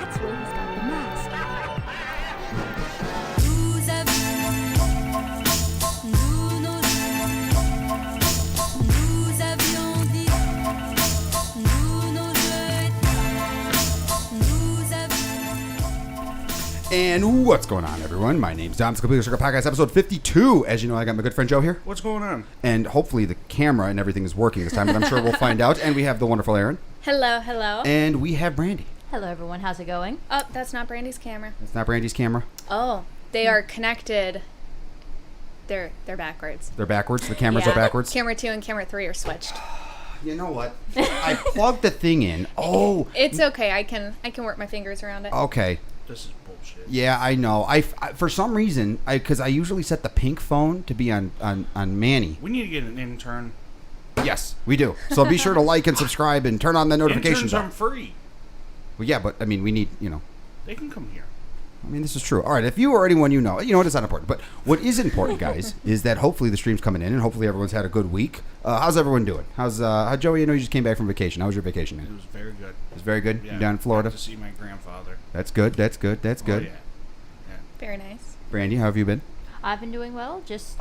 That's where he's got the mask. And what's going on, everyone? My name's Dom. It's Complete Circle Podcast, episode 52. As you know, I got my good friend Joe here. What's going on? And hopefully the camera and everything is working this time, but I'm sure we'll find out. And we have the wonderful Erin. Hello, hello. And we have Brandy. Hello, everyone. How's it going? Oh, that's not Brandy's camera. It's not Brandy's camera. Oh, they are connected. They're backwards. They're backwards. The cameras Yeah. are backwards. Camera 2 and camera 3 are switched. You know what? I plugged the thing in. Oh. It's okay. I can work my fingers around it. Okay. This is bullshit. Yeah, I know. I for some reason, because I usually set the pink phone to be on Manny. We need to get an intern. Yes, we do. So be sure to like and subscribe and turn on the notifications. Interns are free. Well, yeah, but I mean, we need, They can come here. I mean, this is true. All right, if you or anyone you know it's not important. But what is important, guys, is that hopefully the stream's coming in and hopefully everyone's had a good week. How's everyone doing? How's Joey? I know you just came back from vacation. How was your vacation, It man? was very good. It was very good. Yeah, You down in Florida? got to see my grandfather. That's good. That's good. That's good. Oh, yeah. Very nice. Brandy, how have you been? I've been doing well. Just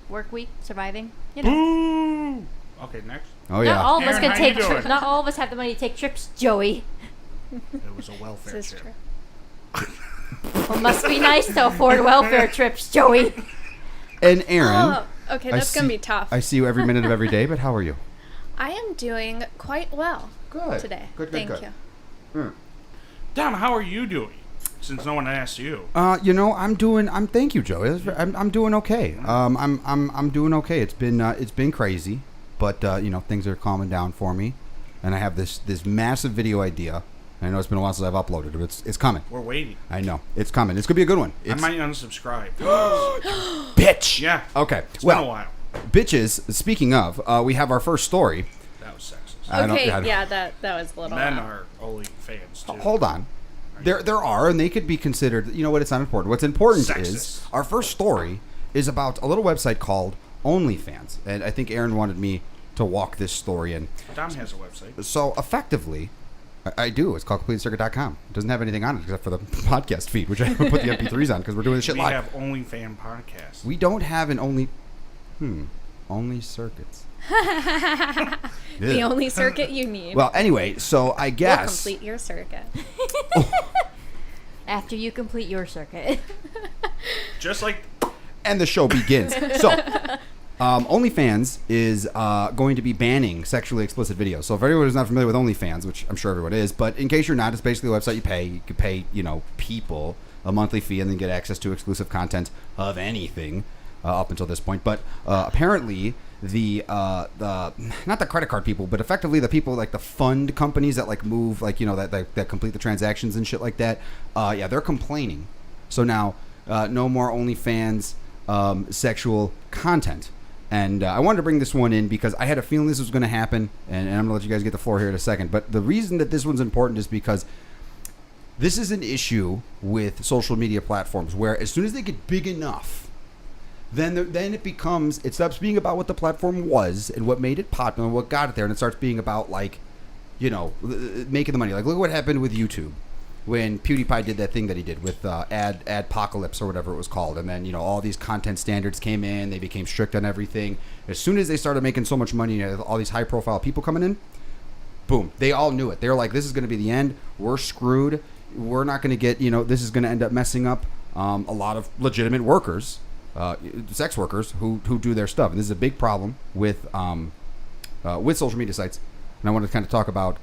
work week, surviving. You Yeah. know. Boo! Okay, next. Oh yeah. Not all of us Aaron, can how you take. doing? Not all of us have the money to take trips, Joey. It was a welfare This is trip. true. Well, must be nice to afford welfare trips, Joey. And Aaron. Oh, okay. I That's going to see- be tough. I see you every minute of every day, but how are you? I am doing quite well Good. today. Good. Thank good. you. Dom, how are you doing? Since no one asked you. Thank you, Joey. I'm doing okay. I'm doing okay. It's been crazy, but things are calming down for me, and I have this massive video idea. I know it's been a while since I've uploaded it, but it's coming. We're waiting. I know it's coming. It's gonna be a good one. I might unsubscribe. Bitch. Yeah. Okay. It's been a while. Bitches. Speaking of, we have our first story. That was sexist. I don't- Okay, I don't- yeah, that was a little Men loud. are only fans, too. Hold on. There are, and they could be considered. You know what? It's not important. What's important is Sexist. our first story is about a little website called OnlyFans, and I think Aaron wanted me to walk this story in. Dom has a website. So effectively, I do. It's called CompleteCircuit.com. It doesn't have anything on it except for the podcast feed, which I haven't put the MP3s on because we're doing this shit We live. have OnlyFan podcast. We don't have an only circuits. The Yeah. only circuit you need Well, anyway, so I will guess complete your circuit. After you complete your circuit. Just like and the show begins. So, OnlyFans is going to be banning sexually explicit videos. So, if anyone is not familiar with OnlyFans, which I'm sure everyone is, but in case you're not, it's basically a website you pay. You can pay, people a monthly fee and then get access to exclusive content of anything up until this point. But apparently, the not the credit card people, but effectively the people like the fund companies that like move, that complete the transactions and shit like that. They're complaining. So now, no more OnlyFans sexual content. And I wanted to bring this one in because I had a feeling this was going to happen, and I'm going to let you guys get the floor here in a second. But the reason that this one's important is because this is an issue with social media platforms where as soon as they get big enough, then it stops being about what the platform was and what made it popular and what got it there, and it starts being about making the money. Like look what happened with YouTube when PewDiePie did that thing that he did with Adpocalypse or whatever it was called, and then all these content standards came in, they became strict on everything. As soon as they started making so much money, all these high profile people coming in, boom, they all knew it. They were like, this is going to be the end. We're screwed. We're not going to get, this is going to end up messing up a lot of legitimate workers. Sex workers who do their stuff, and this is a big problem with social media sites. And I want to kind of talk about,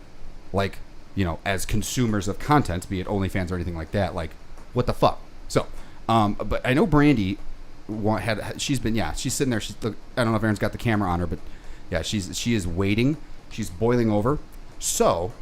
as consumers of content, be it OnlyFans or anything like that, what the fuck. So, but I know Brandy she's sitting there. I don't know if Aaron's got the camera on her, but yeah, she is waiting. She's boiling over. So,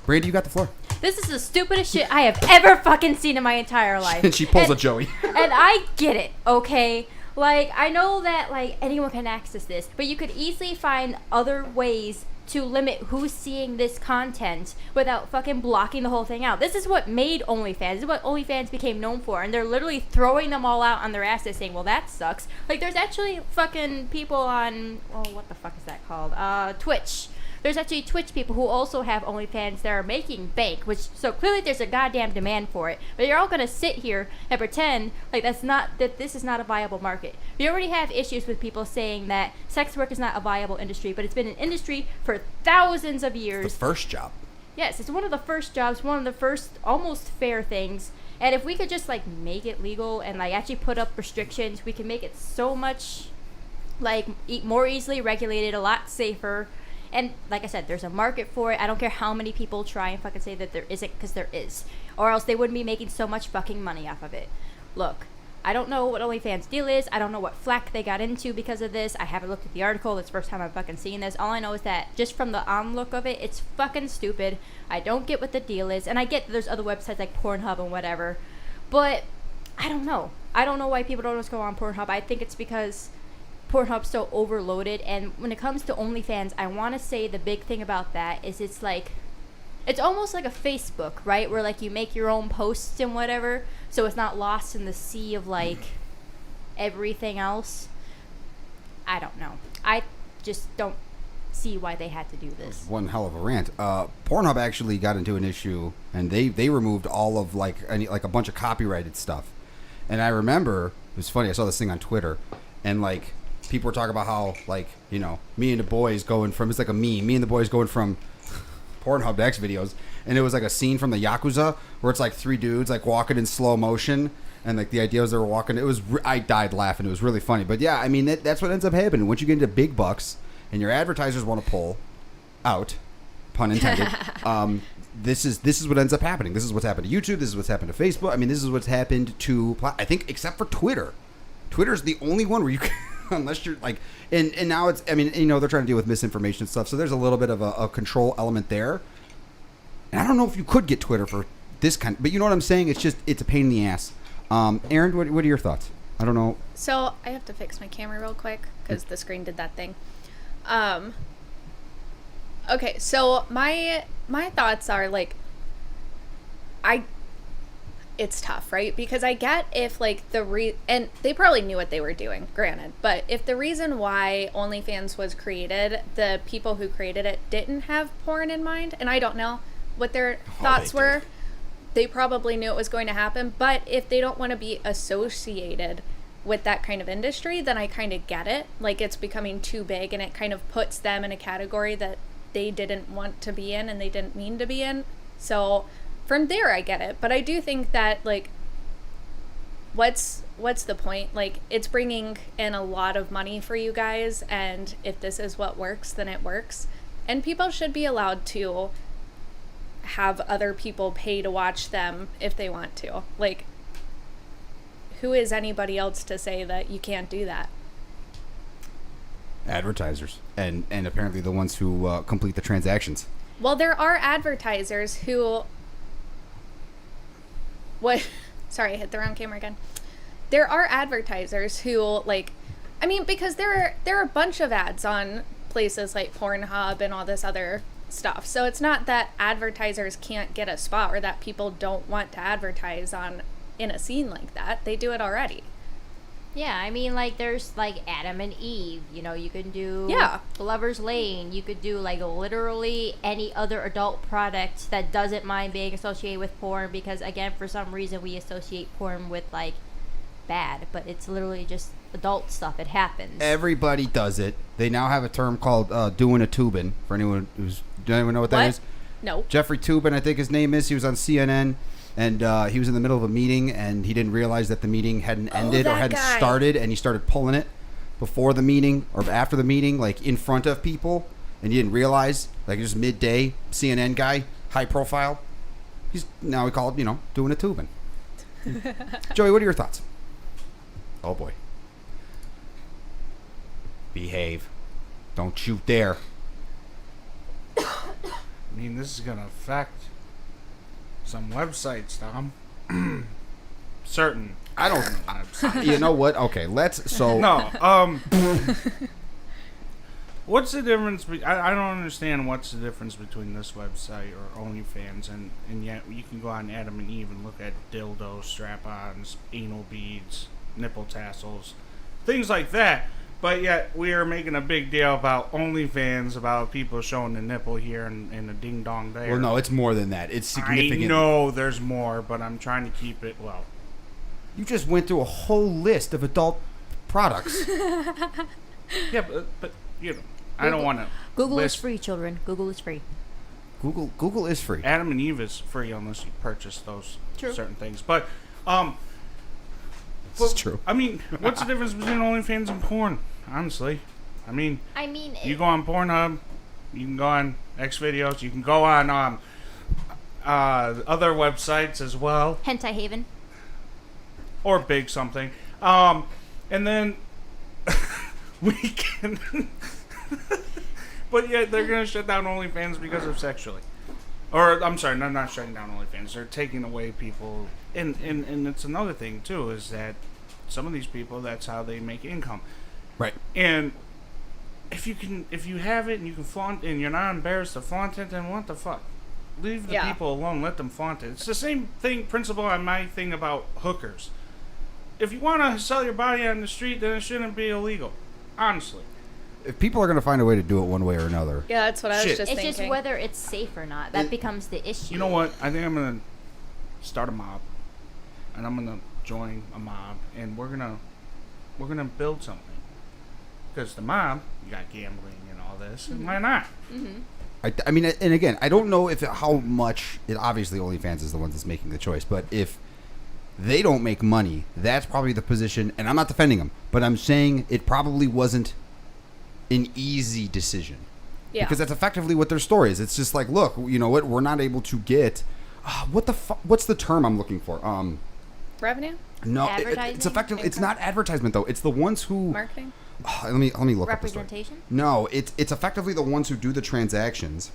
Brandy, you got the floor. This is the stupidest shit I have ever fucking seen in my entire life. And she pulls a Joey. And I get it, okay? I know that, anyone can access this, but you could easily find other ways to limit who's seeing this content without fucking blocking the whole thing out. This is what made OnlyFans. This is what OnlyFans became known for, and they're literally throwing them all out on their asses saying, well, that sucks. There's actually fucking people on, what the fuck is that called? Twitch there's actually Twitch people who also have OnlyFans that are making bank, which so clearly there's a goddamn demand for it. But you're all gonna sit here and pretend like that this is not a viable market. We already have issues with people saying that sex work is not a viable industry, but it's been an industry for thousands of The years. first job. Yes, it's one of the first jobs, one of the first almost fair things. And if we could just like make it legal and like actually put up restrictions, we can make it so much like more easily regulated, a lot safer. And like I said, there's a market for it. I don't care how many people try and fucking say that there isn't, because there is, or else they wouldn't be making so much fucking money off of it. Look, I don't know what OnlyFans deal is. I don't know what flack they got into because of this. I haven't looked at the article. It's the first time I'm fucking seeing this. All I know is that just from the onlook of it, it's fucking stupid. I don't get what the deal is. And I get that there's other websites like Pornhub and whatever. But I don't know. I don't know why people don't just go on Pornhub. I think it's because Pornhub's so overloaded. And when it comes to OnlyFans, I want to say the big thing about that is it's like, it's almost like a Facebook, right? Where like you make your own posts and whatever, so it's not lost in the sea of like everything else. I don't know. I just don't see why they had to do this. One hell of a rant. Pornhub actually got into an issue, and they removed all of like a bunch of copyrighted stuff. And I remember, it was funny, I saw this thing on Twitter, and like people were talking about how like, you know, me and the boys going from, it's like a meme, me and the boys going from Pornhub to X videos, and it was like a scene from the Yakuza where it's like three dudes like walking in slow motion, and like the idea was they were walking. It was I died laughing. It was really funny. But yeah, I mean that's what ends up happening once you get into big bucks and your advertisers want to pull out, pun intended. This is what ends up happening. This is what's happened to YouTube. This is what's happened to Facebook. I mean, this is what's happened to, I think, except for Twitter. Twitter's the only one where you can, unless you're like, and now it's, I mean, you know, they're trying to deal with misinformation and stuff, so there's a little bit of a control element there. And I don't know if you could get Twitter for this kind, but you know what I'm saying? It's just, it's a pain in the ass. Aaron, what are your thoughts? I don't know. So I have to fix my camera real quick because the screen did that thing. Okay, so my thoughts are like, it's tough, right? Because I get if like and they probably knew what they were doing, granted, but if the reason why OnlyFans was created, the people who created it didn't have porn in mind, and I don't know what their thoughts were. They probably knew it was going to happen, but if they don't want to be associated with that kind of industry, then I kind of get it. Like, it's becoming too big, and it kind of puts them in a category that they didn't want to be in and they didn't mean to be in. So from there, I get it. But I do think that, like, what's the point? Like, it's bringing in a lot of money for you guys, and if this is what works, then it works. And people should be allowed to have other people pay to watch them if they want to. Like, who is anybody else to say that you can't do that? Advertisers and apparently the ones who complete the transactions. Well, there are advertisers who sorry, I hit the wrong camera again. There are advertisers who, like, I mean, because there are a bunch of ads on places like Pornhub and all this other stuff. So it's not that advertisers can't get a spot or that people don't want to advertise on in a scene like that. They do it already. Yeah, I mean, like, there's, like, Adam and Eve, you know, you can do Lover's Lane, you could do, like, literally any other adult product that doesn't mind being associated with porn, because, again, for some reason we associate porn with, like, bad, but it's literally just adult stuff. It happens. Everybody does it. They now have a term called doing a tubin, for anyone who's, do anyone know what that is? No. Jeffrey Toobin, I think his name is. He was on CNN. And he was in the middle of a meeting, and he didn't realize that the meeting hadn't ended or hadn't started, and he started pulling it before the meeting or after the meeting, like in front of people, and he didn't realize, like, just midday, CNN guy, high profile. He's now called, you know, doing a tubing. Joey, what are your thoughts? Oh boy. Behave. Don't you dare. I mean, this is going to affect some websites, Tom. Certain. I don't. Websites. You know what? Okay, let's. So No. What's the difference? I don't understand what's the difference between this website or OnlyFans, and yet you can go on Adam and Eve and look at dildos, strap-ons, anal beads, nipple tassels, things like that. But yet, we are making a big deal about OnlyFans, about people showing the nipple here and the ding dong there. Well, no, it's more than that. It's significant. I know there's more, but I'm trying to keep it low. You just went through a whole list of adult products. Yeah, but you know, I don't want to. Google is free, children. Google is free. Google is free. Adam and Eve is free unless you purchase those True. certain things. But This is true. I mean, what's the difference between OnlyFans and porn? Honestly, I mean, you go on Pornhub, you can go on Xvideos, you can go on other websites as well, Hentai Haven. or Big something, and then we can. But yeah, they're gonna shut down OnlyFans because of sexually. Or I'm sorry, not shutting down OnlyFans. They're taking away people, and it's another thing too, is that some of these people, that's how they make income. Right. And if you have it and you can flaunt, and you're not embarrassed to flaunt it, then what the fuck? Leave the people alone. Let them flaunt it. It's the same principle on my thing about hookers. If you want to sell your body on the street, then it shouldn't be illegal. Honestly. If people are going to find a way to do it one way or another. Yeah, that's what I was Shit. just It's thinking. just whether it's safe or not. That becomes the issue. You know what? I think I'm gonna start a mob, and I'm gonna join a mob, and we're gonna build something. Because the mob, you got gambling and all this, and why not? I mean, and again, I don't know how much. Obviously, OnlyFans is the one that's making the choice, but if they don't make money, that's probably the position. And I'm not defending them, but I'm saying it probably wasn't an easy decision. Yeah. Because that's effectively what their story is. It's just like, look, you know what? We're not able to get. What's the term I'm looking for? Revenue? No, Advertising? it's effective. It's not advertisement though. It's the ones who. Marketing? Let me look up the story. Representation? No, it's effectively the ones who do the transactions.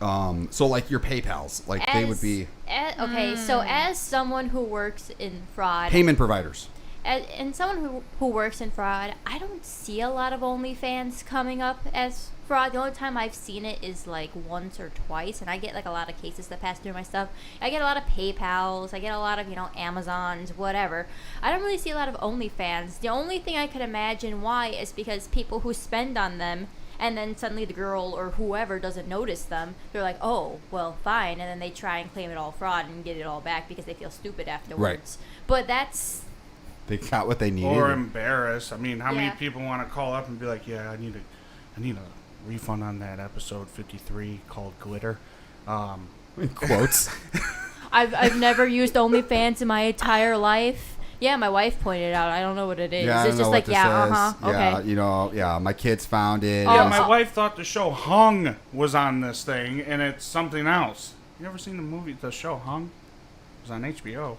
So like your PayPal's, like they would be Okay, so as someone who works in fraud, payment providers. and someone who works in fraud, I don't see a lot of OnlyFans coming up as fraud. The only time I've seen it is like once or twice, and I get like a lot of cases that pass through my stuff. I get a lot of PayPals, I get a lot of, Amazons, whatever. I don't really see a lot of OnlyFans. The only thing I could imagine why is because people who spend on them, and then suddenly the girl or whoever doesn't notice them, they're like, oh, well, fine, and then they try and claim it all fraud and get it all back because they feel stupid afterwards. But that's... They got what they needed. Or embarrassed. I mean, how many Yeah. people want to call up and be like, yeah, I need a refund on that episode 53 called Glitter. In quotes. I've never used OnlyFans in my entire life. Yeah, my wife pointed out. I don't know what it is. Yeah, I It's don't know just what like, this yeah, is. okay. Yeah, my kids found it. Oh, Yeah, my wife thought the show Hung was on this thing, and it's something else. You ever seen the show Hung? It was on HBO.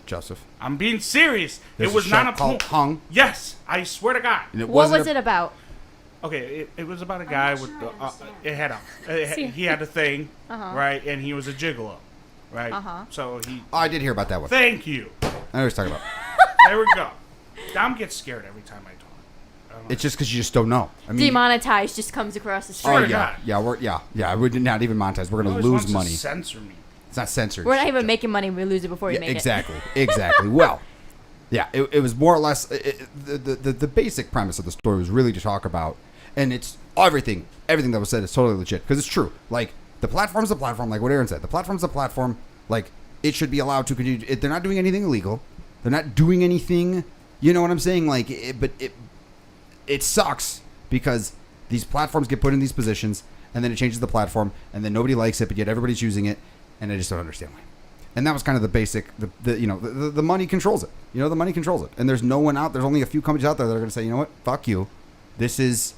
Joseph. I'm being serious. There's it was a not show a called Hung. Yes, I swear to God. And What was it about? Okay, it was about a guy with he had a thing, right, and he was a gigolo, right. So he. Oh, I did hear about that one. Thank you. I know what you're talking about. There we go. Dom gets scared every time I talk. It's just because you just don't know. I mean, Demonetized just comes across the street. oh Swear to yeah, God. yeah. We're not even monetized. We're He gonna always lose wants to money. Censor me. It's not censored. We're not even making money. We lose it before you Yeah, make exactly. Well, yeah, it was more or less the basic premise of the story was really to talk about, and it's everything that was said is totally legit because it's true. Like the platform's the platform, like what Aaron said. The platform's the platform. Like it should be allowed to continue. They're not doing anything illegal. They're not doing anything. You know what I'm saying? Like, it sucks because these platforms get put in these positions, and then it changes the platform, and then nobody likes it, but yet everybody's using it, and I just don't understand why. And that was kind of the basic, the money controls it. You know, the money controls it. And there's no one out, there's only a few companies out there that are going to say, you know what, fuck you. This is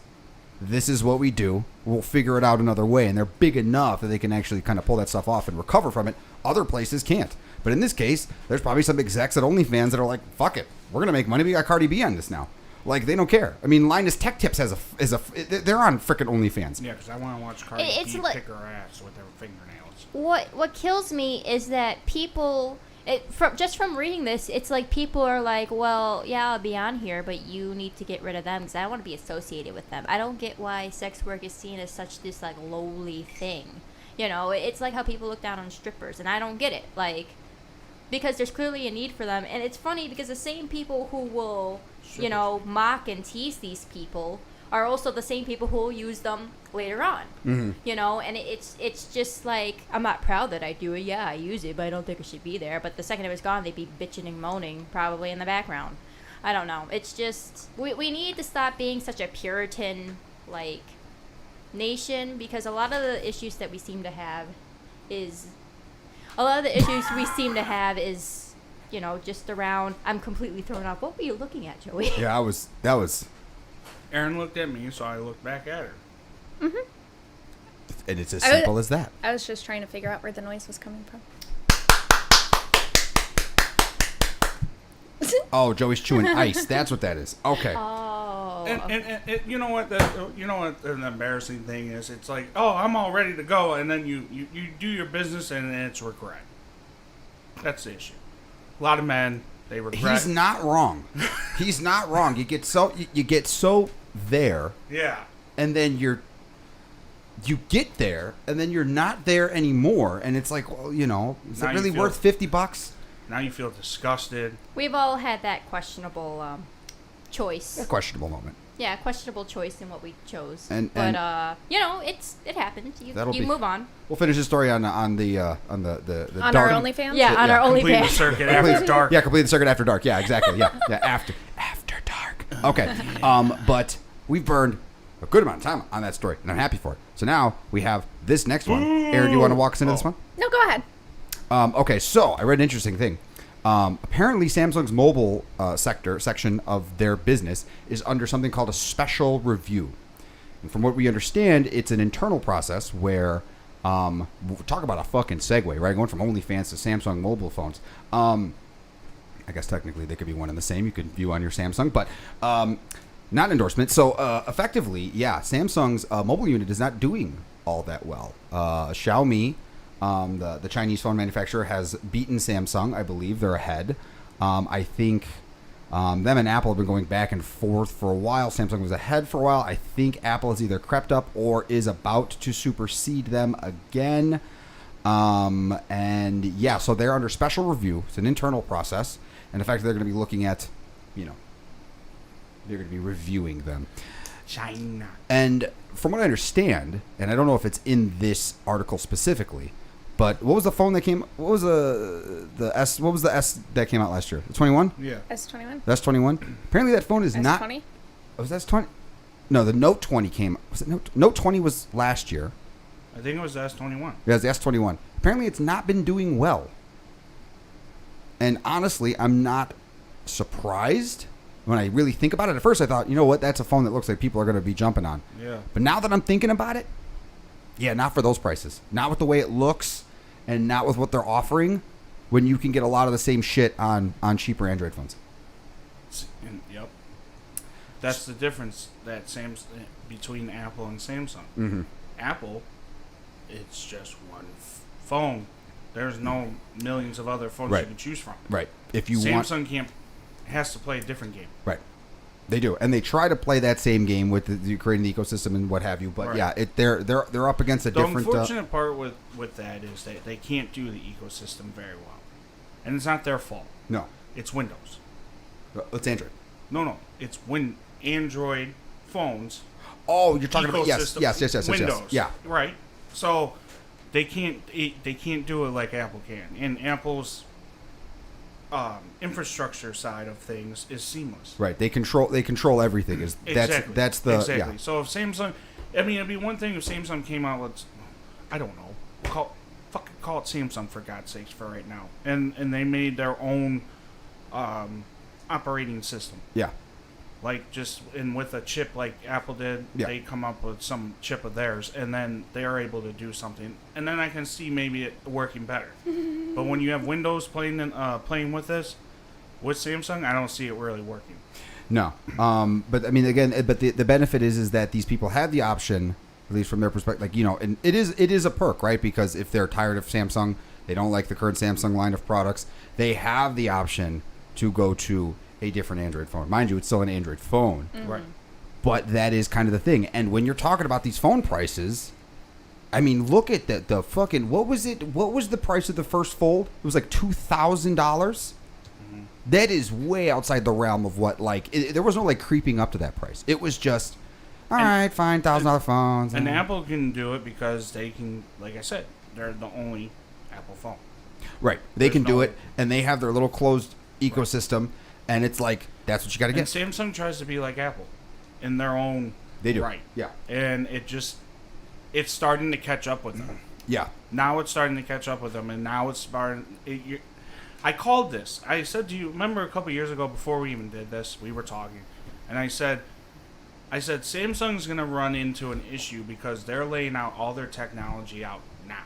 what we do. We'll figure it out another way. And they're big enough that they can actually kind of pull that stuff off and recover from it. Other places can't. But in this case, there's probably some execs at OnlyFans that are like, fuck it. We're going to make money. We got Cardi B on this now. Like, they don't care. I mean, Linus Tech Tips they're on frickin' OnlyFans. Yeah, because I want to watch Cardi It's B like- pick her ass with her fingernails. What kills me is that people, from reading this, it's like people are like, well, yeah, I'll be on here, but you need to get rid of them because I don't want to be associated with them. I don't get why sex work is seen as such this like lowly thing. You know, it's like how people look down on strippers, and I don't get it. Like, because there's clearly a need for them, and it's funny because the same people who will you know, mock and tease these people are also the same people who will use them later on. You know, and it's just like, I'm not proud that I do it. Yeah, I use it, but I don't think it should be there. But the second it was gone, they'd be bitching and moaning probably in the background. I don't know. It's just, we need to stop being such a Puritan, like, nation, because a lot of the issues that we seem to have is, you know, just around, I'm completely thrown off. What were you looking at, Joey? Yeah, that was, Aaron looked at me, so I looked back at her. and it's as simple as that. I was just trying to figure out where the noise was coming from. Oh, Joey's chewing ice. That's what that is. Okay. Oh. And you know what? An embarrassing thing is. It's like, oh, I'm all ready to go, and then you do your business, and then it's regret. That's the issue. A lot of men, they regret. He's not wrong. He's not wrong. You get so there, Yeah. and then you get there, and then you're not there anymore, and it's like, well, you know, is Now it you really feel- worth $50? Now you feel disgusted. We've all had that questionable choice. A questionable moment. Yeah, questionable choice in what we chose. And you know, it happened. That'll You be- move on. We'll finish the story on the On our dark- OnlyFans? Yeah, on yeah, our Complete the OnlyFans. circuit after dark. Yeah, complete the circuit after dark. Yeah, exactly. Yeah, after dark. Okay. But we've burned a good amount of time on that story, and I'm happy for it. So now we have this next one. Aaron, do you want to walk us into this one? No, go ahead. Okay, so I read an interesting thing. Apparently, Samsung's mobile section of their business is under something called a special review. And from what we understand, it's an internal process where, talk about a fucking segue, right? Going from OnlyFans to Samsung mobile phones. I guess technically they could be one and the same. You could view on your Samsung, but not an endorsement. So effectively, yeah, Samsung's mobile unit is not doing all that well. Xiaomi, the Chinese phone manufacturer, has beaten Samsung. I believe they're ahead. I think them and Apple have been going back and forth for a while. Samsung was ahead for a while. I think Apple has either crept up or is about to supersede them again. And yeah, so they're under special review. It's an internal process. And the fact that they're going to be looking at, you know, they're going to be reviewing them. China. And from what I understand, and I don't know if it's in this article specifically, but what was the phone that came? What was the S? What was the S that came out last year? The 21? Yeah. S21? That's 21. Apparently, that phone is not. S20? Was that S20? No, the Note 20 came. Was it Note 20 was last year? I think it was the S21. Yeah, it was the S21. Apparently, it's not been doing well. And honestly, I'm not surprised when I really think about it. At first, I thought, you know what? That's a phone that looks like people are going to be jumping on. Yeah. But now that I'm thinking about it, yeah, not for those prices. Not with the way it looks, and not with what they're offering. When you can get a lot of the same shit on cheaper Android phones. Yep. That's the difference between Apple and Samsung. Mm-hmm. Apple, it's just one phone. There's no millions of other phones Right. you can choose from. Right. If you Samsung has to play a different game. Right. They do, and they try to play that same game with creating the ecosystem and what have you. But Right. yeah, they're up against a The different. unfortunate part with that is that they can't do the ecosystem very well, and it's not their fault. No, It's Windows. it's Android. No, it's Android phones. Oh, you're talking about yes, Windows. yeah. Right. So they can't do it like Apple can, and Apple's infrastructure side of things is seamless. Right. They control everything. Exactly. That's the exactly. yeah. So if Samsung, I mean, it'd be one thing if Samsung came out with, I don't know, call it Samsung for God's sakes for right now, and they made their own operating system. Yeah. Like with a chip like Apple did, Yeah. they come up with some chip of theirs, and then they are able to do something, and then I can see maybe it working better. But when you have Windows playing with this, with Samsung, I don't see it really working. No. But I mean, again, but the benefit is that these people have the option, at least from their perspective, like, you know, and it is a perk, right? Because if they're tired of Samsung, they don't like the current Samsung line of products, they have the option to go to a different Android phone. Mind you, it's still an Android phone. Mm-hmm. Right. But that is kind of the thing. And when you're talking about these phone prices, I mean, look at the fucking, what was the price of the first Fold? It was like $2,000. That is way outside the realm of what, like, there was no, like, creeping up to that price. It was just, all right, fine, $1,000 phones. And Apple can do it because they can, like I said, they're the only Apple phone. Right. They There's can do no- it, and they have their little closed ecosystem, and it's like, that's what you got to And get. Samsung tries to be like Apple in their own They do. right. Yeah. And it's starting to catch up with them. Yeah. Now it's starting to catch up with them, and now it's starting. I called this. I said, do you remember a couple years ago before we even did this? We were talking, and I said Samsung's going to run into an issue because they're laying out all their technology out now.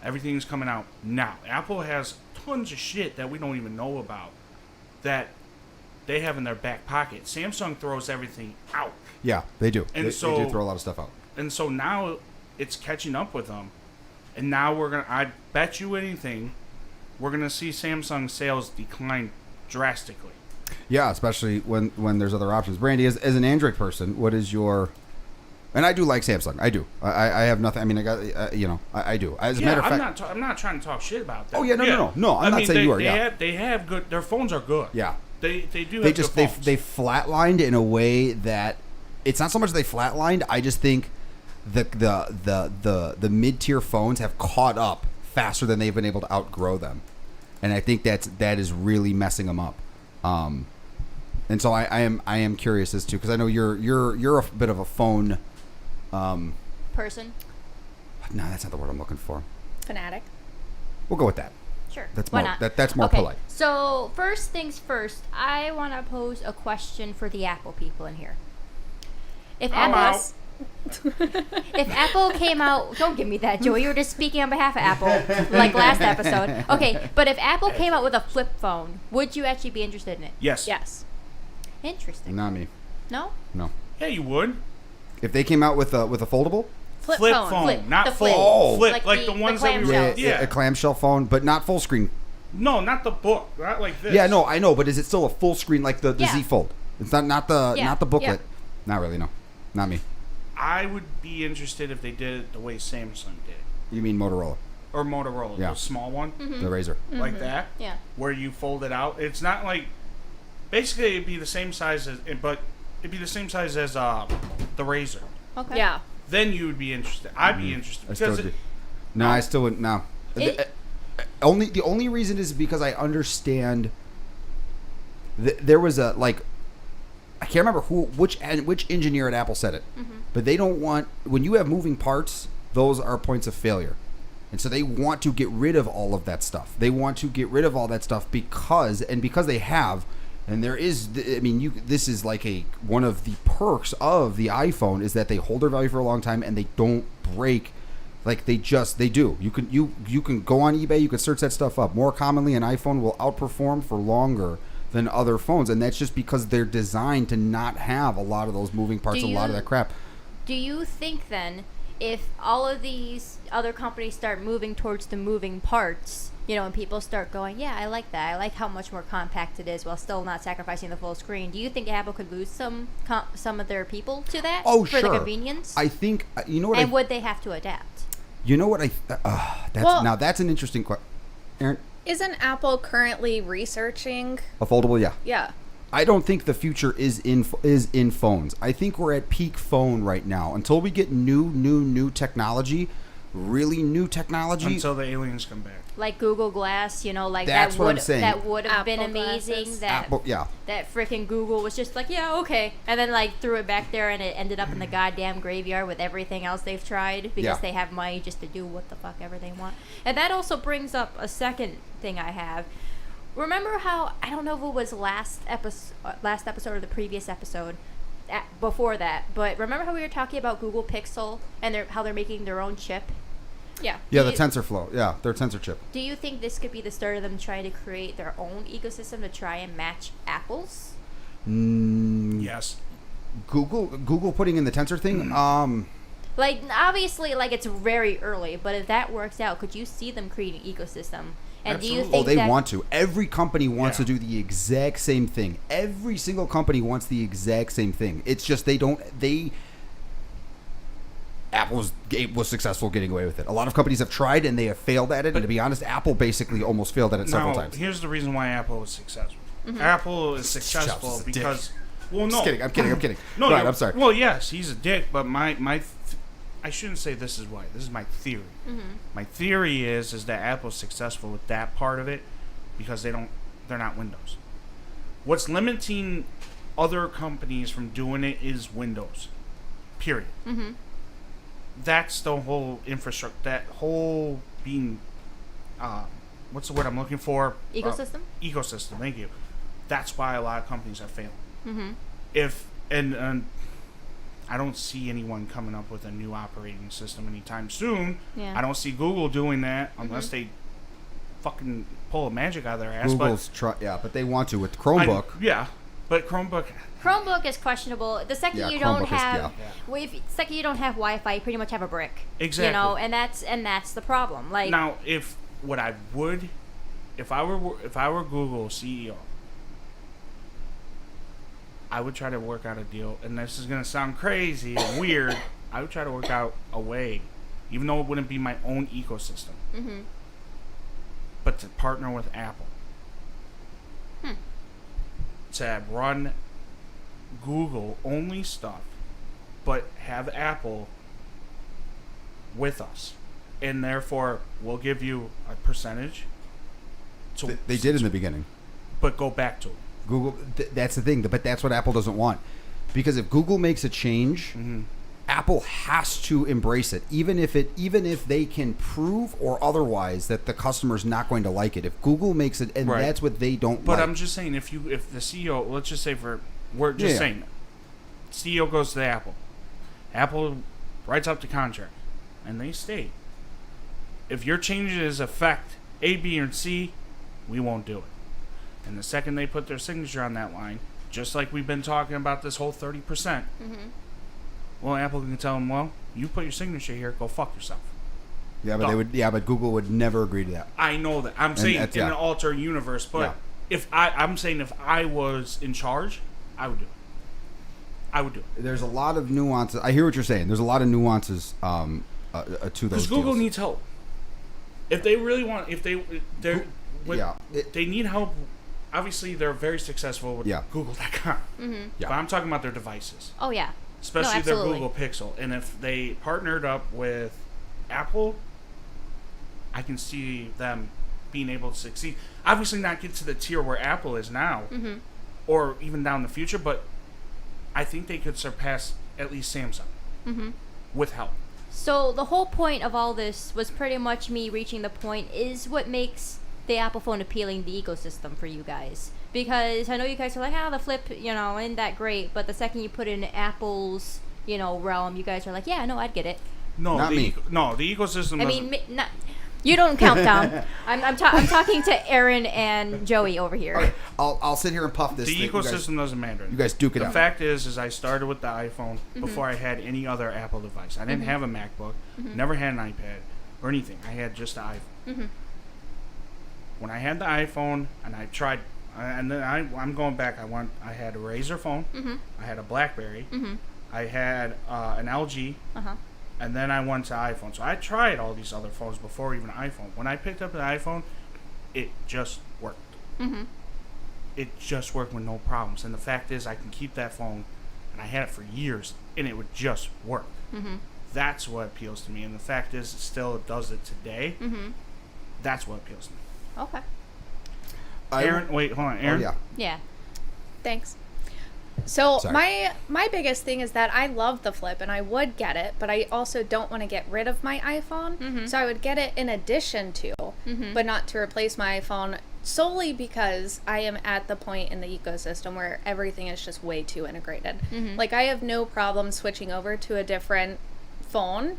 Everything's coming out now. Apple has tons of shit that we don't even know about that they have in their back pocket. Samsung throws everything out. Yeah, they do. And they so- do throw a lot of stuff out. And so now it's catching up with them. And now I bet you anything, we're going to see Samsung sales decline drastically. Yeah, especially when there's other options. Brandy, as an Android person, what is your... And I do like Samsung. I do. I have nothing... I mean, I got... I do. As a matter of fact... I'm not trying to talk shit about them. Oh, yeah, no. I'm not saying you are, yeah. They have good... Their phones are good. Yeah. They do They have just... good phones. They flatlined in a way that... It's not so much they flatlined. I just think the mid-tier phones have caught up faster than they've been able to outgrow them. And I think that is really messing them up. And so I am curious as to, because I know you're a bit of a phone Person. no, that's not the word I'm looking for. Fanatic. We'll go with that. Sure. That's Why more not? that's more Okay, polite. so first things first, I want to pose a question for the Apple people in here. If I'm Apple, out. if Apple came out, don't give me that, Joey. You were just speaking on behalf of Apple, like last episode. Okay, but if Apple came out with a flip phone, would you actually be interested in it? Yes. Yes. Interesting. Not me. No? No. Yeah, you would. If they came out with a foldable, Flip, Flip phone. phone. Not The full. flip. Oh. Flip. Like Like the the ones that we clamshell. were... Yeah. a clamshell phone, but not full screen. No, not the book. Not like this. Yeah, no, I know, but is it still a full screen like the Yeah. Z Fold? It's not the Yeah. booklet. Not really, no. Not me. I would be interested if they did it the way Samsung did. You mean Motorola, Or Motorola, Yeah. the small one. the Razor. Like that. Yeah. Where you fold it out. It's not like... Basically, it'd be the same size as... But it'd be the same size as the Razor. Okay. Yeah. Then you would be interested. I'd be interested. I still Because do. No, I still wouldn't. No. It- The only reason is because I understand. There was a like, I can't remember which engineer at Apple said it, but they don't want, when you have moving parts, those are points of failure, and so they want to get rid of all of that stuff. They want to get rid of all that stuff because they have. And there is, I mean, this is like one of the perks of the iPhone is that they hold their value for a long time and they don't break. Like they do. You can go on eBay, you can search that stuff up. More commonly, an iPhone will outperform for longer than other phones, and that's just because they're designed to not have a lot of those moving parts, a lot of that crap. Do you think then, if all of these other companies start moving towards the moving parts, and people start going, yeah, I like that. I like how much more compact it is while still not sacrificing the full screen. Do you think Apple could lose some of their people to that Oh, for sure. the convenience? I think and would they have to adapt? That's an interesting question. Aaron, Isn't Apple currently researching? a foldable, yeah. Yeah. I don't think the future is in phones. I think we're at peak phone right now. Until we get new technology, really new technology. until the aliens come back. Like Google Glass, like That's that what I'm would saying. that would have been Apple amazing. glasses. That that freaking Google was just like, yeah, okay, and then threw it back there, and it ended up in the goddamn graveyard with everything else they've tried because they have money just to do what the fuck ever they want. And that also brings up a second thing I have. Remember how, I don't know if it was last episode or the previous episode, before that, but remember how we were talking about Google Pixel and how they're making their own chip? Yeah. Yeah, the TensorFlow. Yeah, their Tensor chip. Do you think this could be the start of them trying to create their own ecosystem to try and match Apple's? Yes. Google putting in the Tensor thing. Obviously, it's very early, but if that works out, could you see them creating an ecosystem? And do you Absolutely. think They that, want to. Every company wants Yeah. to do the exact same thing. Every single company wants the exact same thing. It's just they don't. Apple was successful getting away with it. A lot of companies have tried and they have failed at it. And to be honest, Apple basically almost failed at it several times. Here's the reason why Apple is successful. Apple is successful Jobs is a because, dick. well, no, Just kidding. I'm kidding. no, Right, I'm sorry. Well, yes, he's a dick, but I shouldn't say this is why. This is my theory. My theory is that Apple's successful with that part of it because they're not Windows. What's limiting other companies from doing it is Windows. Period. That's the whole infrastructure. That whole being, what's the word I'm looking for? Ecosystem? Ecosystem. Thank you. That's why a lot of companies are failing. And I don't see anyone coming up with a new operating system anytime soon. Yeah. I don't see Google doing that unless they fucking pull a magic out of their ass. Google's but they want to with Chromebook. But Chromebook. Chromebook is questionable. The second Yeah, you don't Chromebook is- have, yeah. second you don't have Wi-Fi, you pretty much have a brick. Exactly. You know, and that's the problem. Like Now, if I were Google CEO, I would try to work out a deal, and this is gonna sound crazy and weird. I would try to work out a way, even though it wouldn't be my own ecosystem, but to partner with Apple to run Google only stuff, but have Apple with us, and therefore we'll give you a percentage. So They did in the beginning. but go back to it. Google. That's the thing, but that's what Apple doesn't want. Because if Google makes a change, Apple has to embrace it, even if they can prove or otherwise that the customer's not going to like it. If Google makes it, and Right. that's what they don't But like. I'm just saying, if the CEO, let's just say we're just saying, CEO goes to Apple, Apple writes up the contract, and they state, if your changes affect A, B, or C, we won't do it. And the second they put their signature on that line, just like we've been talking about this whole 30%, well, Apple can tell them, well, you put your signature here, go fuck yourself. Yeah, but but Google would never agree to that. I know that. I'm saying that's- in yeah. an alternate universe, but Yeah. I'm saying if I was in charge, I would do it. I would do it. There's a lot of nuances. I hear what you're saying. There's a lot of nuances to those Because Google deals. needs help. If they really want, Yeah. they need help. Obviously, they're very successful with Yeah. Google.com. Yeah. But I'm talking about their devices, oh yeah. especially their absolutely. Google Pixel. And if they partnered up with Apple, I can see them being able to succeed. Obviously, not get to the tier where Apple is now, or even down the future, but I think they could surpass at least Samsung with help. So the whole point of all this was pretty much me reaching the point is what makes the Apple phone appealing, the ecosystem for you guys. Because I know you guys are like, the flip, isn't that great? But the second you put in Apple's, realm, you guys are like, yeah, no, I'd get it. No, Not me. No, the ecosystem. I mean, not you don't count down. I'm talking to Aaron and Joey over here. Okay, I'll sit here and puff this. the thing. ecosystem doesn't matter. You guys duke it The out. fact is I started with the iPhone before I had any other Apple device. I didn't have a MacBook, never had an iPad or anything. I had just the iPhone. When I had the iPhone and I tried, and then I'm going back. I had a Razr phone. I had a BlackBerry. I had an LG. And then I went to iPhone. So I tried all these other phones before even iPhone. When I picked up the iPhone, it just worked. It just worked with no problems. And the fact is, I can keep that phone, and I had it for years, and it would just work. That's what appeals to me. And the fact is, it does it today. That's what appeals to me. Okay. Aaron, wait, hold on. Aaron? Oh, yeah. Yeah. Thanks. So Sorry. my biggest thing is that I love the Flip and I would get it, but I also don't want to get rid of my iPhone. So I would get it in addition to, but not to replace my iPhone, solely because I am at the point in the ecosystem where everything is just way too integrated. Like I have no problem switching over to a different phone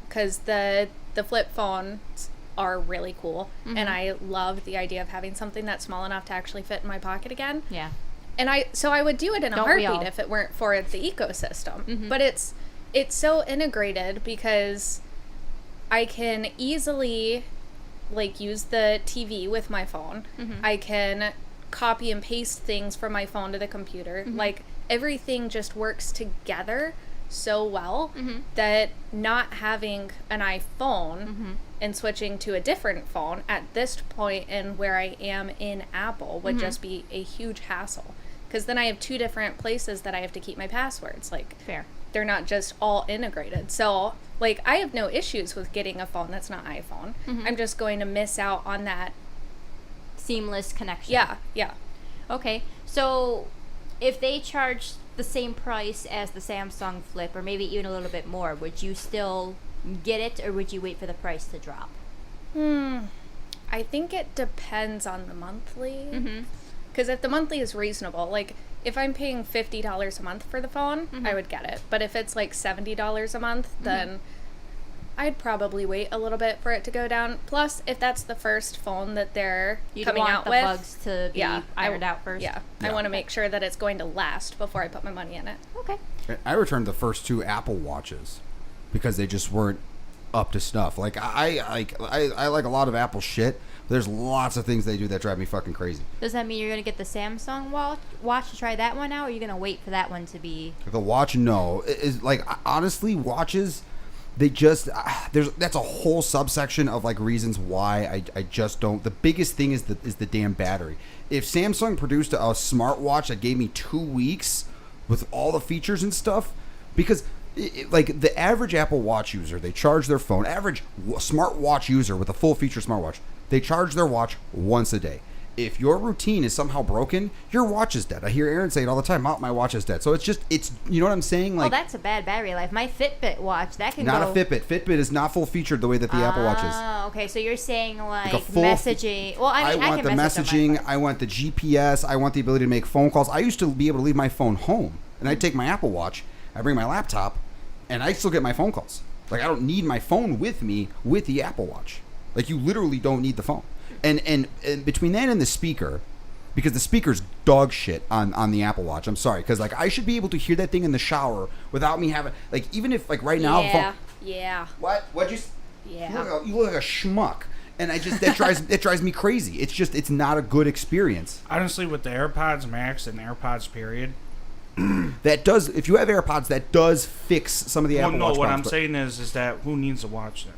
because the flip phones are really cool, and I love the idea of having something that's small enough to actually fit in my pocket again. Yeah. And I would do it in a Don't we all? heartbeat if it weren't for the ecosystem. But it's so integrated because I can easily use the TV with my phone. I can copy and paste things from my phone to the computer. Like everything just works together so well that not having an iPhone and switching to a different phone at this point and where I am in Apple would just be a huge hassle. Because then I have 2 different places that I have to keep my passwords. Like, Fair. they're not just all integrated. So, like, I have no issues with getting a phone that's not iPhone. I'm just going to miss out on that. Seamless connection. Yeah. Okay, so if they charge the same price as the Samsung Flip, or maybe even a little bit more, would you still get it, or would you wait for the price to drop? I think it depends on the monthly. Because if the monthly is reasonable, like, if I'm paying $50 a month for the phone, I would get it. But if it's like $70 a month, then I'd probably wait a little bit for it to go down. Plus, if that's the first phone that they're coming want out the with, bugs to be ironed out first. Yeah, I want to make sure that it's going to last before I put my money in it. Okay. I returned the first 2 Apple Watches because they just weren't up to snuff. Like I like a lot of Apple shit. There's lots of things they do that drive me fucking crazy. Does that mean you're gonna get the Samsung watch to try that one out, or are you gonna wait for that one to be? The watch, no, is like honestly, watches. They just that's a whole subsection of like reasons why I just don't. The biggest thing is the damn battery. If Samsung produced a smartwatch that gave me 2 weeks with all the features and stuff, because like the average Apple Watch user, they charge their phone. Average smartwatch user with a full feature smartwatch, they charge their watch once a day. If your routine is somehow broken, your watch is dead. I hear Aaron say it all the time. My watch is dead. So it's you know what I'm saying? Like, well, that's a bad battery life. My Fitbit watch, that can not go... a Fitbit. Fitbit is not full featured the way that the Apple Watch is. Oh, okay. So you're saying like a full messaging. Well, I mean, want the can message on my messaging. phone. I want the GPS. I want the ability to make phone calls. I used to be able to leave my phone home, and I'd take my Apple Watch. I bring my laptop, and I still get my phone calls. Like, I don't need my phone with me with the Apple Watch. Like, you literally don't need the phone. And between that and the speaker, because the speaker's dog shit on the Apple Watch. I'm sorry, because like I should be able to hear that thing in the shower without me having, like, even if like right now. Yeah. What'd you? Yeah. You look like a schmuck, and that drives me crazy. It's not a good experience. Honestly, with the AirPods Max and AirPods Period, that does, if you have AirPods, that does fix some of the Apple Watch what I'm problems, saying is that who needs to watch that?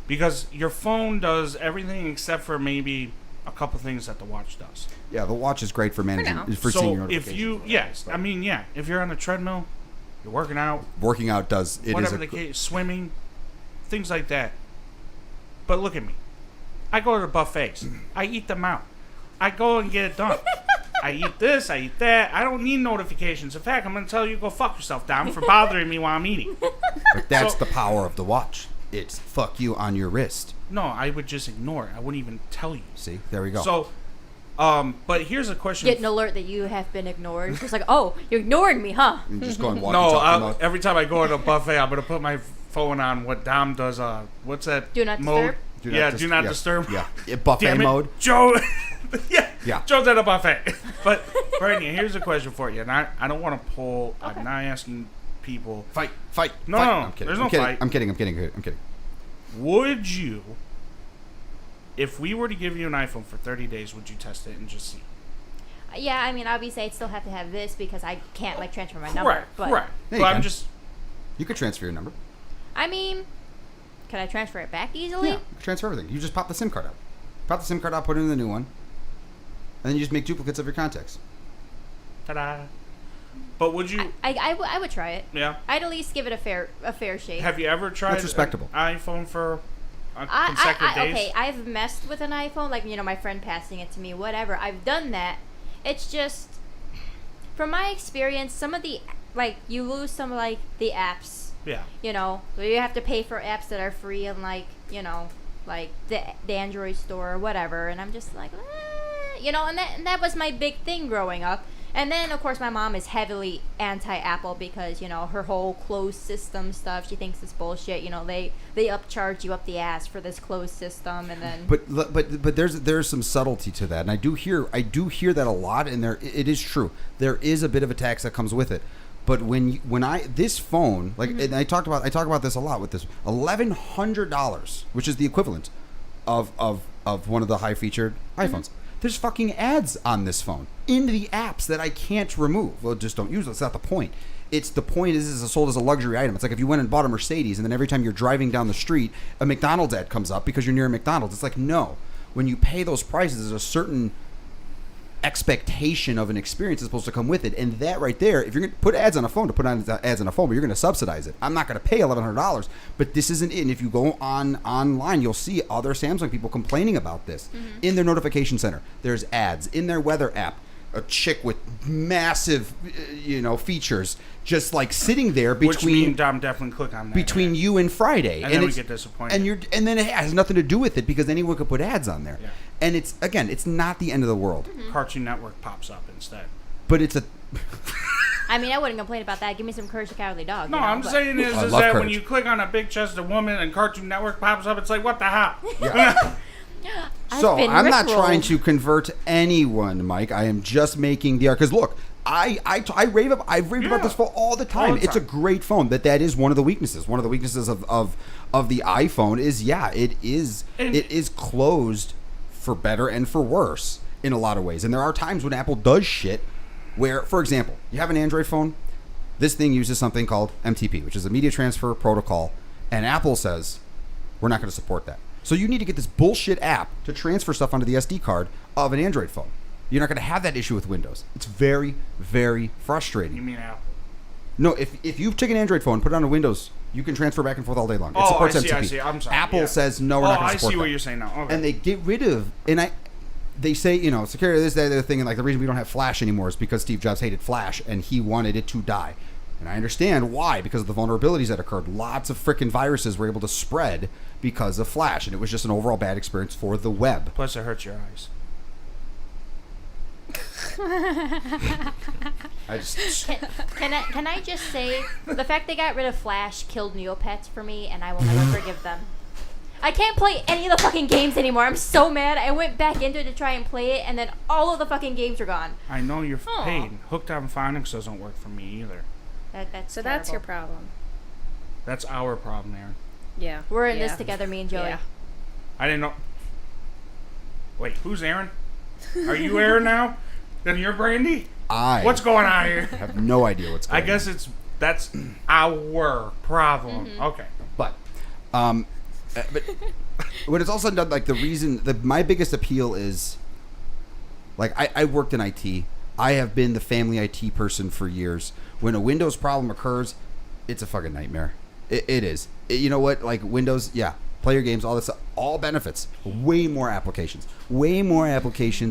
Because your phone does everything except for maybe a couple things that the watch does. Yeah, the watch is great for managing, now. for seeing your So notifications. if you're on a treadmill, you're working out, Working out does, it whatever is the case, swimming, things like that. But look at me. I go to the buffets. I eat them out. I go and get it done. I eat this, I eat that. I don't need notifications. In fact, I'm going to tell you go fuck yourself, Dom, for bothering me while I'm eating. But that's So- the power of the watch. It's fuck you on your wrist. No, I would just ignore it. I wouldn't even tell you. See, there we go. So, but here's a question. Get an alert that you have been ignored. It's like, oh, you ignored me, huh? You just go and walk. No, every time I go to a buffet, I'm going to put my phone on what Dom does. What's that Do not mode? disturb? Do not disturb. Yeah, buffet Damn it, mode. Joe. Yeah. Joe's at a buffet. But Brittany, here's a question for you, and I don't want to pull. Okay. I'm not asking people. Fight. No, fight. no, I'm kidding. there's I'm no kidding. fight. I'm kidding. Would you, if we were to give you an iPhone for 30 days, would you test it and just see? Yeah, I mean, obviously, I'd still have to have this because I can't like transfer my number. Right, But right. Yeah, But you I'm can. just. You could transfer your number. I mean, can I transfer it back easily? Yeah, you can transfer everything. You just pop the SIM card out. Pop the SIM card out, put it in the new one, and then you just make duplicates of your contacts. Ta-da. But would you? I would try it. Yeah. I'd at least give it a fair shake. Have you ever tried That's respectable. an iPhone for consecutive days? Okay, I've messed with an iPhone, like, my friend passing it to me, whatever. I've done that. It's just, from my experience, some of the, like, you lose some of, like, the apps. Yeah. So you have to pay for apps that are free and, like, like the Android store or whatever. And I'm just like, and that was my big thing growing up. And then, of course, my mom is heavily anti-Apple because, her whole closed system stuff, she thinks it's bullshit. They upcharge you up the ass for this closed system, and then... But there's some subtlety to that, and I do hear that a lot, and it is true. There is a bit of a tax that comes with it. But this phone, like, and I talk about this a lot with this, $1,100, which is the equivalent of one of the high-featured iPhones. There's fucking ads on this phone in the apps that I can't remove. Well, just don't use it. That's not the point. it's the point is it's sold as a luxury item. It's like if you went and bought a Mercedes, and then every time you're driving down the street, a McDonald's ad comes up because you're near a McDonald's. It's like, no. When you pay those prices, there's a certain expectation of an experience is supposed to come with it, and that right there, if you're going to put ads on a phone, to put on ads on a phone, but you're going to subsidize it. I'm not going to pay $1,100, but this isn't it. And if you go online, you'll see other Samsung people complaining about this. In their notification center, there's ads. In their weather app, a chick with massive, features, just like sitting there between. Which means I'm definitely click on that. Between you and Friday, and then we get disappointed. And then it has nothing to do with it because anyone could put ads on there. Yeah. And it's not the end of the world. Cartoon Network pops up instead. But it's a. I mean, I wouldn't complain about that. Give me some Courage the Cowardly Dog. No, I'm saying is I love that Courage. when you click on a big-chested woman and Cartoon Network pops up, it's like, what the hell? Yeah. So I'm not Rickrolled. trying to convert anyone, Mike. I am just making the because look, I've raved about this phone all the time. It's a great phone, but that is one of the weaknesses. One of the weaknesses of the iPhone is it is closed for better and for worse in a lot of ways. And there are times when Apple does shit where, for example, you have an Android phone. This thing uses something called MTP, which is a media transfer protocol, and Apple says we're not going to support that. So you need to get this bullshit app to transfer stuff onto the SD card of an Android phone. You're not going to have that issue with Windows. It's very, very frustrating. You mean Apple? No, if you take an Android phone, put it on a Windows, you can transfer back and forth all day long. It Oh, supports I see, MTP. I see. I'm sorry. Apple Yeah. says no, we're not going to support I see that. what you're saying now. Okay. And they get rid of they say, security, this, that, the other thing, and like the reason we don't have Flash anymore is because Steve Jobs hated Flash and he wanted it to die. And I understand why, because of the vulnerabilities that occurred. Lots of frickin' viruses were able to spread because of Flash, and it was just an overall bad experience for the web. Plus, it hurts your eyes. Can I just say the fact they got rid of Flash killed Neopets for me, and I will never forgive them. I can't play any of the fucking games anymore. I'm so mad. I went back into it to try and play it, and then all of the fucking games are gone. I know you're Aw. paid. Hooked on Phonics doesn't work for me either. That's So that's your terrible. problem. That's our problem, Aaron. Yeah. We're in Yeah. this together, me and Joey. Yeah. I didn't know. Wait, who's Aaron? Are you Aaron now? Then you're Brandy? I What's going on here? have no idea what's going I guess on. that's our problem. Okay. But when it's all said and done, like my biggest appeal is, like I worked in IT. I have been the family IT person for years. When a Windows problem occurs, it's a fucking nightmare. It is. You know what? Like Windows, yeah, play your games, all this stuff, all benefits. Way more applications,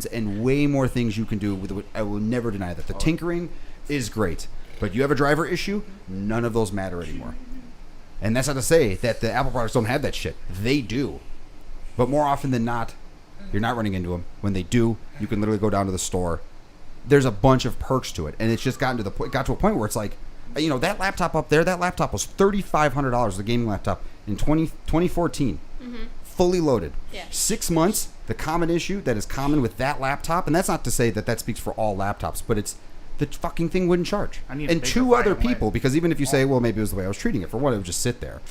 and way more things you can do with it. I will never deny that. The tinkering is great, but you have a driver issue, none of those matter anymore. And that's not to say that the Apple products don't have that shit. They do. But more often than not, you're not running into them. When they do, you can literally go down to the store. There's a bunch of perks to it. And it's just got to a point where it's like, that laptop up there, that laptop was $3,500, the gaming laptop, in 2014. Fully loaded. Yeah. 6 months, the common issue that is common with that laptop, and that's not to say that speaks for all laptops, but it's the fucking thing wouldn't charge. I need a And bigger two other violin. people, because even if you say, well, maybe it was the way I was treating it, for one, it would just sit there.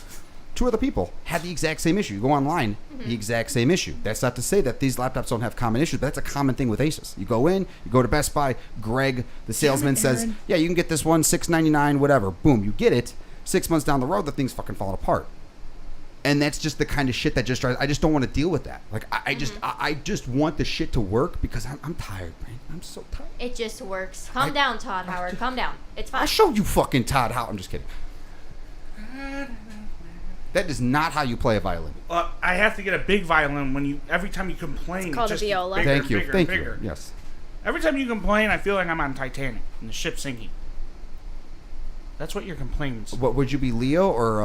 Two other people had the exact same issue. You go online, the exact same issue. That's not to say that these laptops don't have common issues, but that's a common thing with Asus. You go in, you go to Best Buy, Greg, the salesman says, yeah, you can get this one, $699, whatever. Boom, you get it. 6 months down the road, the thing's fucking falling apart. And that's just the kind of shit that just drives. I just don't want to deal with that. Like I just want the shit to work because I'm tired, man. I'm so tired. It just works. Calm down, Todd Howard. Calm down. It's fine. I showed you fucking Todd Howard. I'm just kidding. That is not how you play a violin. I have to get a big violin every time you complain. It's called a just gets viola. bigger Thank and you. bigger Thank and you. bigger. Yes. Every time you complain, I feel like I'm on Titanic and the ship's sinking. That's what you're complaining. What would you be, Leo or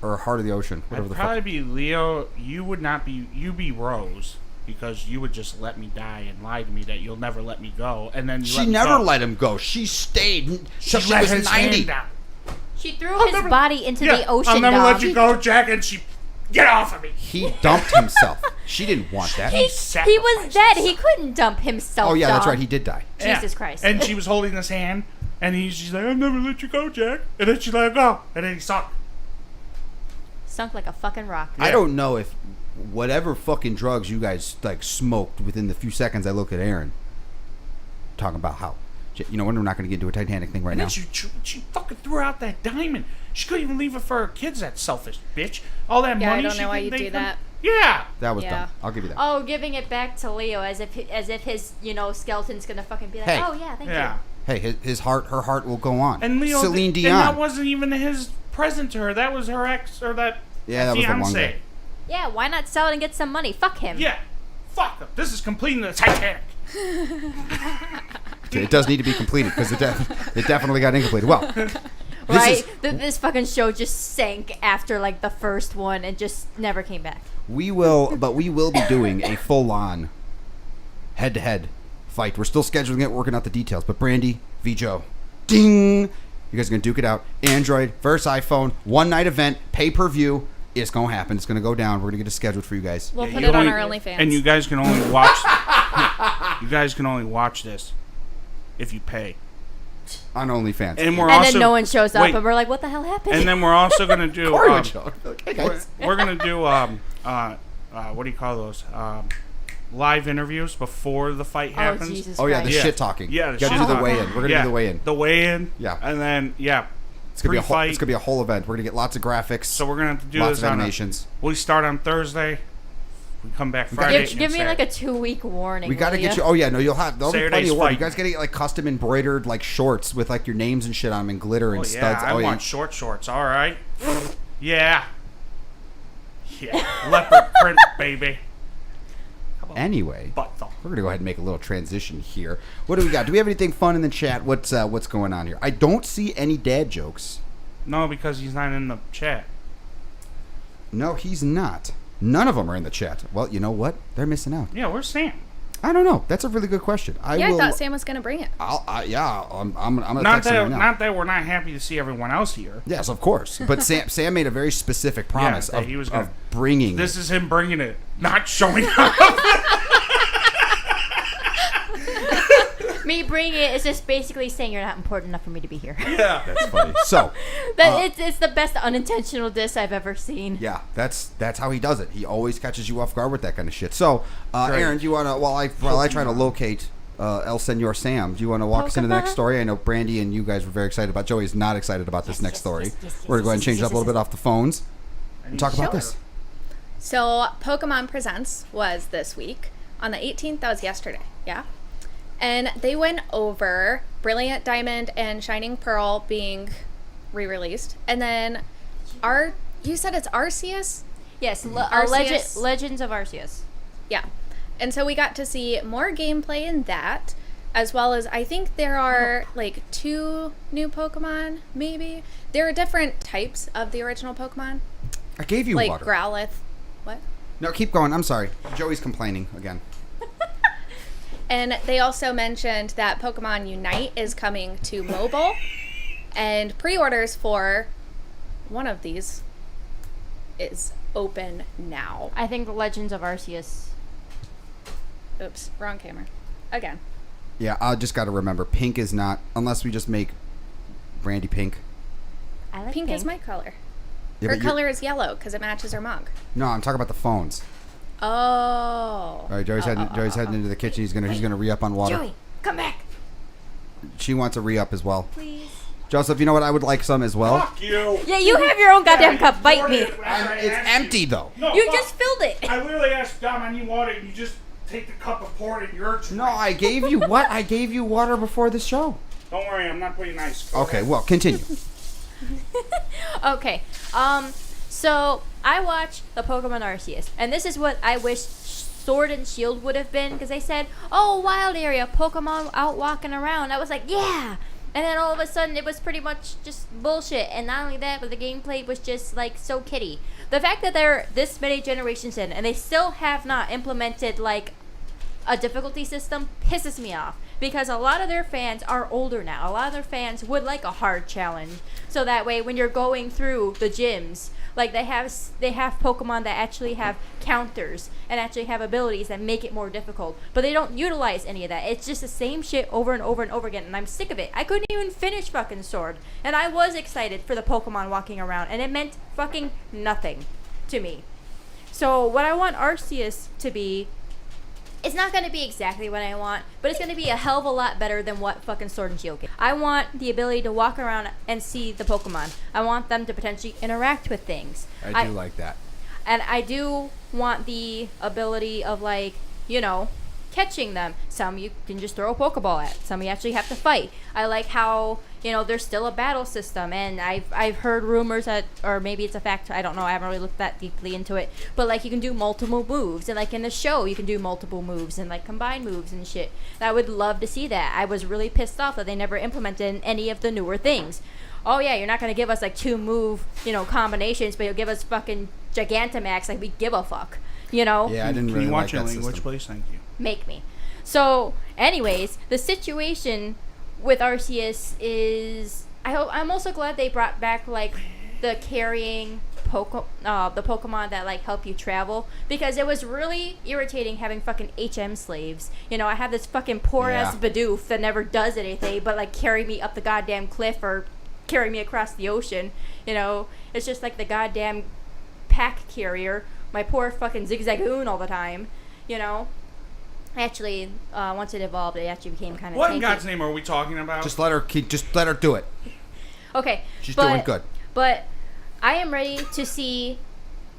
Heart of the Ocean? Whatever I'd the probably fuck. be Leo. You would not be. You be Rose because you would just let me die and lie to me that you'll never let me go, and then you She let me never go. let him go. She stayed She till she let was his 90. hand down. She threw his never- body into the ocean, I'll never dog. let you go, Jack. And she get off of me. He dumped himself. She didn't want that. He was sacrificed dead. himself. He couldn't dump himself. Oh yeah, that's dog. right. He did die. Jesus Christ. And she was holding his hand, and she's like, "I'll never let you go, Jack." And then she let go, and then he sucked. Sunk like a fucking rock. I don't know if whatever fucking drugs you guys like smoked within the few seconds I look at Aaron, talking about how You know, we're not going to get into a Titanic thing right And now. then she fucking threw out that diamond. She couldn't even leave it for her kids, that selfish bitch. All that Yeah, I money don't she know why could- you they do could- that. Yeah. That was Yeah. dumb. I'll give you that. Oh, giving it back to Leo as if his skeleton's gonna fucking be like, Hey. oh yeah, thank Yeah. you. Hey, her heart will go on. And Leo, Celine and Dion. that wasn't even his present to her. That was her ex, or that Yeah, that was the one fiance. guy. Yeah, why not sell it and get some money? Fuck him. Yeah. Fuck him. This is completing the Titanic. It does need to be completed because it definitely got incompleted. Well, this Right? is This fucking show just sank after like the first one and just never came back. we will be doing a full-on head-to-head fight. We're still scheduling it, working out the details. But Brandy v. Joe, ding! You guys are gonna duke it out. Android versus iPhone, one-night event, pay-per-view. It's gonna happen. It's gonna go down. We're gonna get it scheduled for you guys. We'll Yeah, put you it on only- our OnlyFans. And you guys can only watch. You guys can only watch this if you pay. On OnlyFans. And we're And also then no one shows up wait, and we're like, what the hell happened? And then we're also gonna do. Corey would show up. Hey, we're, guys. we're gonna do what do you call those? Live interviews before the fight oh, happens. Jesus Oh yeah, the Christ. shit talking. Yeah, the you gotta shit do the talking. weigh-in. We're gonna Yeah, do the weigh-in. The weigh-in. Yeah. And then It's gonna be a whole. pre-fight. It's gonna be a whole event. We're gonna get lots of graphics. So we're gonna have to do lots this of on animations. we start on Thursday. We come back gotta Friday. Give me and like a Saturday. 2-week warning. We got to will get ya? you. Oh yeah, no, there'll be Saturday's plenty of work. You fight. guys got to get like custom embroidered like shorts with like your names and shit on them and glitter and Oh studs. yeah, I oh want short shorts. All right. Yeah. Yeah. Leopard print, baby. Anyway, Butt thump. we're gonna go ahead and make a little transition here. What do we got? Do we have anything fun in the chat? What's going on here? I don't see any dad jokes. No, because he's not in the chat. No, he's not. None of them are in the chat. Well, you know what? They're missing out. Yeah, where's Sam? I don't know. That's a really good question. yeah, I thought Sam was gonna bring it. I'm gonna Not text him that, right now. not that we're not happy to see everyone else here. Yes, of course. But Sam made a very specific promise that of, he was of gonna- bringing. This is him bringing it, not showing up. Me bringing it is just basically saying you're not important enough for me to be here. Yeah. That's funny. So, It's the best unintentional diss I've ever seen. yeah, that's how he does it. He always catches you off guard with that kind of shit. So, Great. Aaron, do you want to while I try to locate El Senor Sam, do you want to walk us into the next Pokemon? story? I know Brandy and you guys were very excited about. Joey's not excited about this next story. yes, We're gonna go ahead and change it up a little bit off the phones and talk about Sure. this. So Pokemon Presents was this week on the 18th. That was yesterday. Yeah. And they went over Brilliant Diamond and Shining Pearl being re-released, and then you said it's Arceus? Yes, Arceus. Legends of Arceus. Yeah. And so we got to see more gameplay in that, as well as I think there are like 2 new Pokemon, maybe. There are different types of the original Pokemon, I gave you like water. Growlithe. What? No, keep going. I'm sorry. Joey's complaining again. And they also mentioned that Pokemon Unite is coming to mobile, and pre-orders for one of these is open now. I think Legends of Arceus. Oops, wrong camera. Again. Yeah, I just got to remember, pink is not unless we just make Brandy pink. I like Pink is my color. Yeah, Her but you're- color is yellow because it matches her mug. No, I'm talking about the phones. Oh. All right, Joey's heading into the kitchen. He's gonna re-up on water. Joey, come back, She wants a re-up as well. please. Joseph, you know what? I would like some as well. Fuck you. Yeah, you have your own goddamn cup. Bite me. It's empty though. No, You fuck. just filled it. I literally asked Dom, I need water, and you just take the cup and pour it in your drink. No, I gave you what? I gave you water before the show. Don't worry, I'm not putting ice. Go Okay, ahead. well, continue. Okay. So I watched the Pokemon Arceus, and this is what I wish Sword and Shield would have been, because they said, "Oh, wild area, Pokemon out walking around." I was like, "Yeah." And then all of a sudden, it was pretty much just bullshit. And not only that, but the gameplay was just like so kiddie. The fact that they're this many generations in and they still have not implemented like a difficulty system pisses me off, because a lot of their fans are older now. A lot of their fans would like a hard challenge, so that way when you're going through the gyms, like they have Pokemon that actually have counters and actually have abilities that make it more difficult, but they don't utilize any of that. It's just the same shit over and over and over again, and I'm sick of it. I couldn't even finish fucking Sword, and I was excited for the Pokemon walking around, and it meant fucking nothing to me. So what I want Arceus to be it's not going to be exactly what I want, but it's going to be a hell of a lot better than what fucking Sword and Shield gave. I want the ability to walk around and see the Pokemon. I want them to potentially interact with things. I do like that. And I do want the ability of, like, you know, catching them. Some you can just throw a Pokeball at. Some you actually have to fight. I like how, you know, there's still a battle system, and I've heard rumors that, or maybe it's a fact, I don't know, I haven't really looked that deeply into it, but like you can do multiple moves, and like in the show you can do multiple moves and like combine moves and shit. And I would love to see that. I was really pissed off that they never implemented any of the newer things. Oh yeah, you're not gonna give us like 2 move, you know, combinations, but you'll give us fucking Gigantamax, like we give a fuck, you know? Yeah, I didn't Can really you like watch your that language, system. please? Thank you. Make me. So, anyways, the situation with Arceus is, I'm also glad they brought back like the carrying the Pokemon that like help you travel, because it was really irritating having fucking HM slaves. You know, I have this fucking poor ass Bidoof that never does anything but like carry me up the goddamn cliff or carry me across the ocean. You know, it's just like the goddamn pack carrier. My poor fucking Zigzagoon all the time. You know. Actually, once it evolved, it actually became kind of What in tanky. God's name are we talking about? Just let her do it. Okay. She's doing good. But I am ready to see.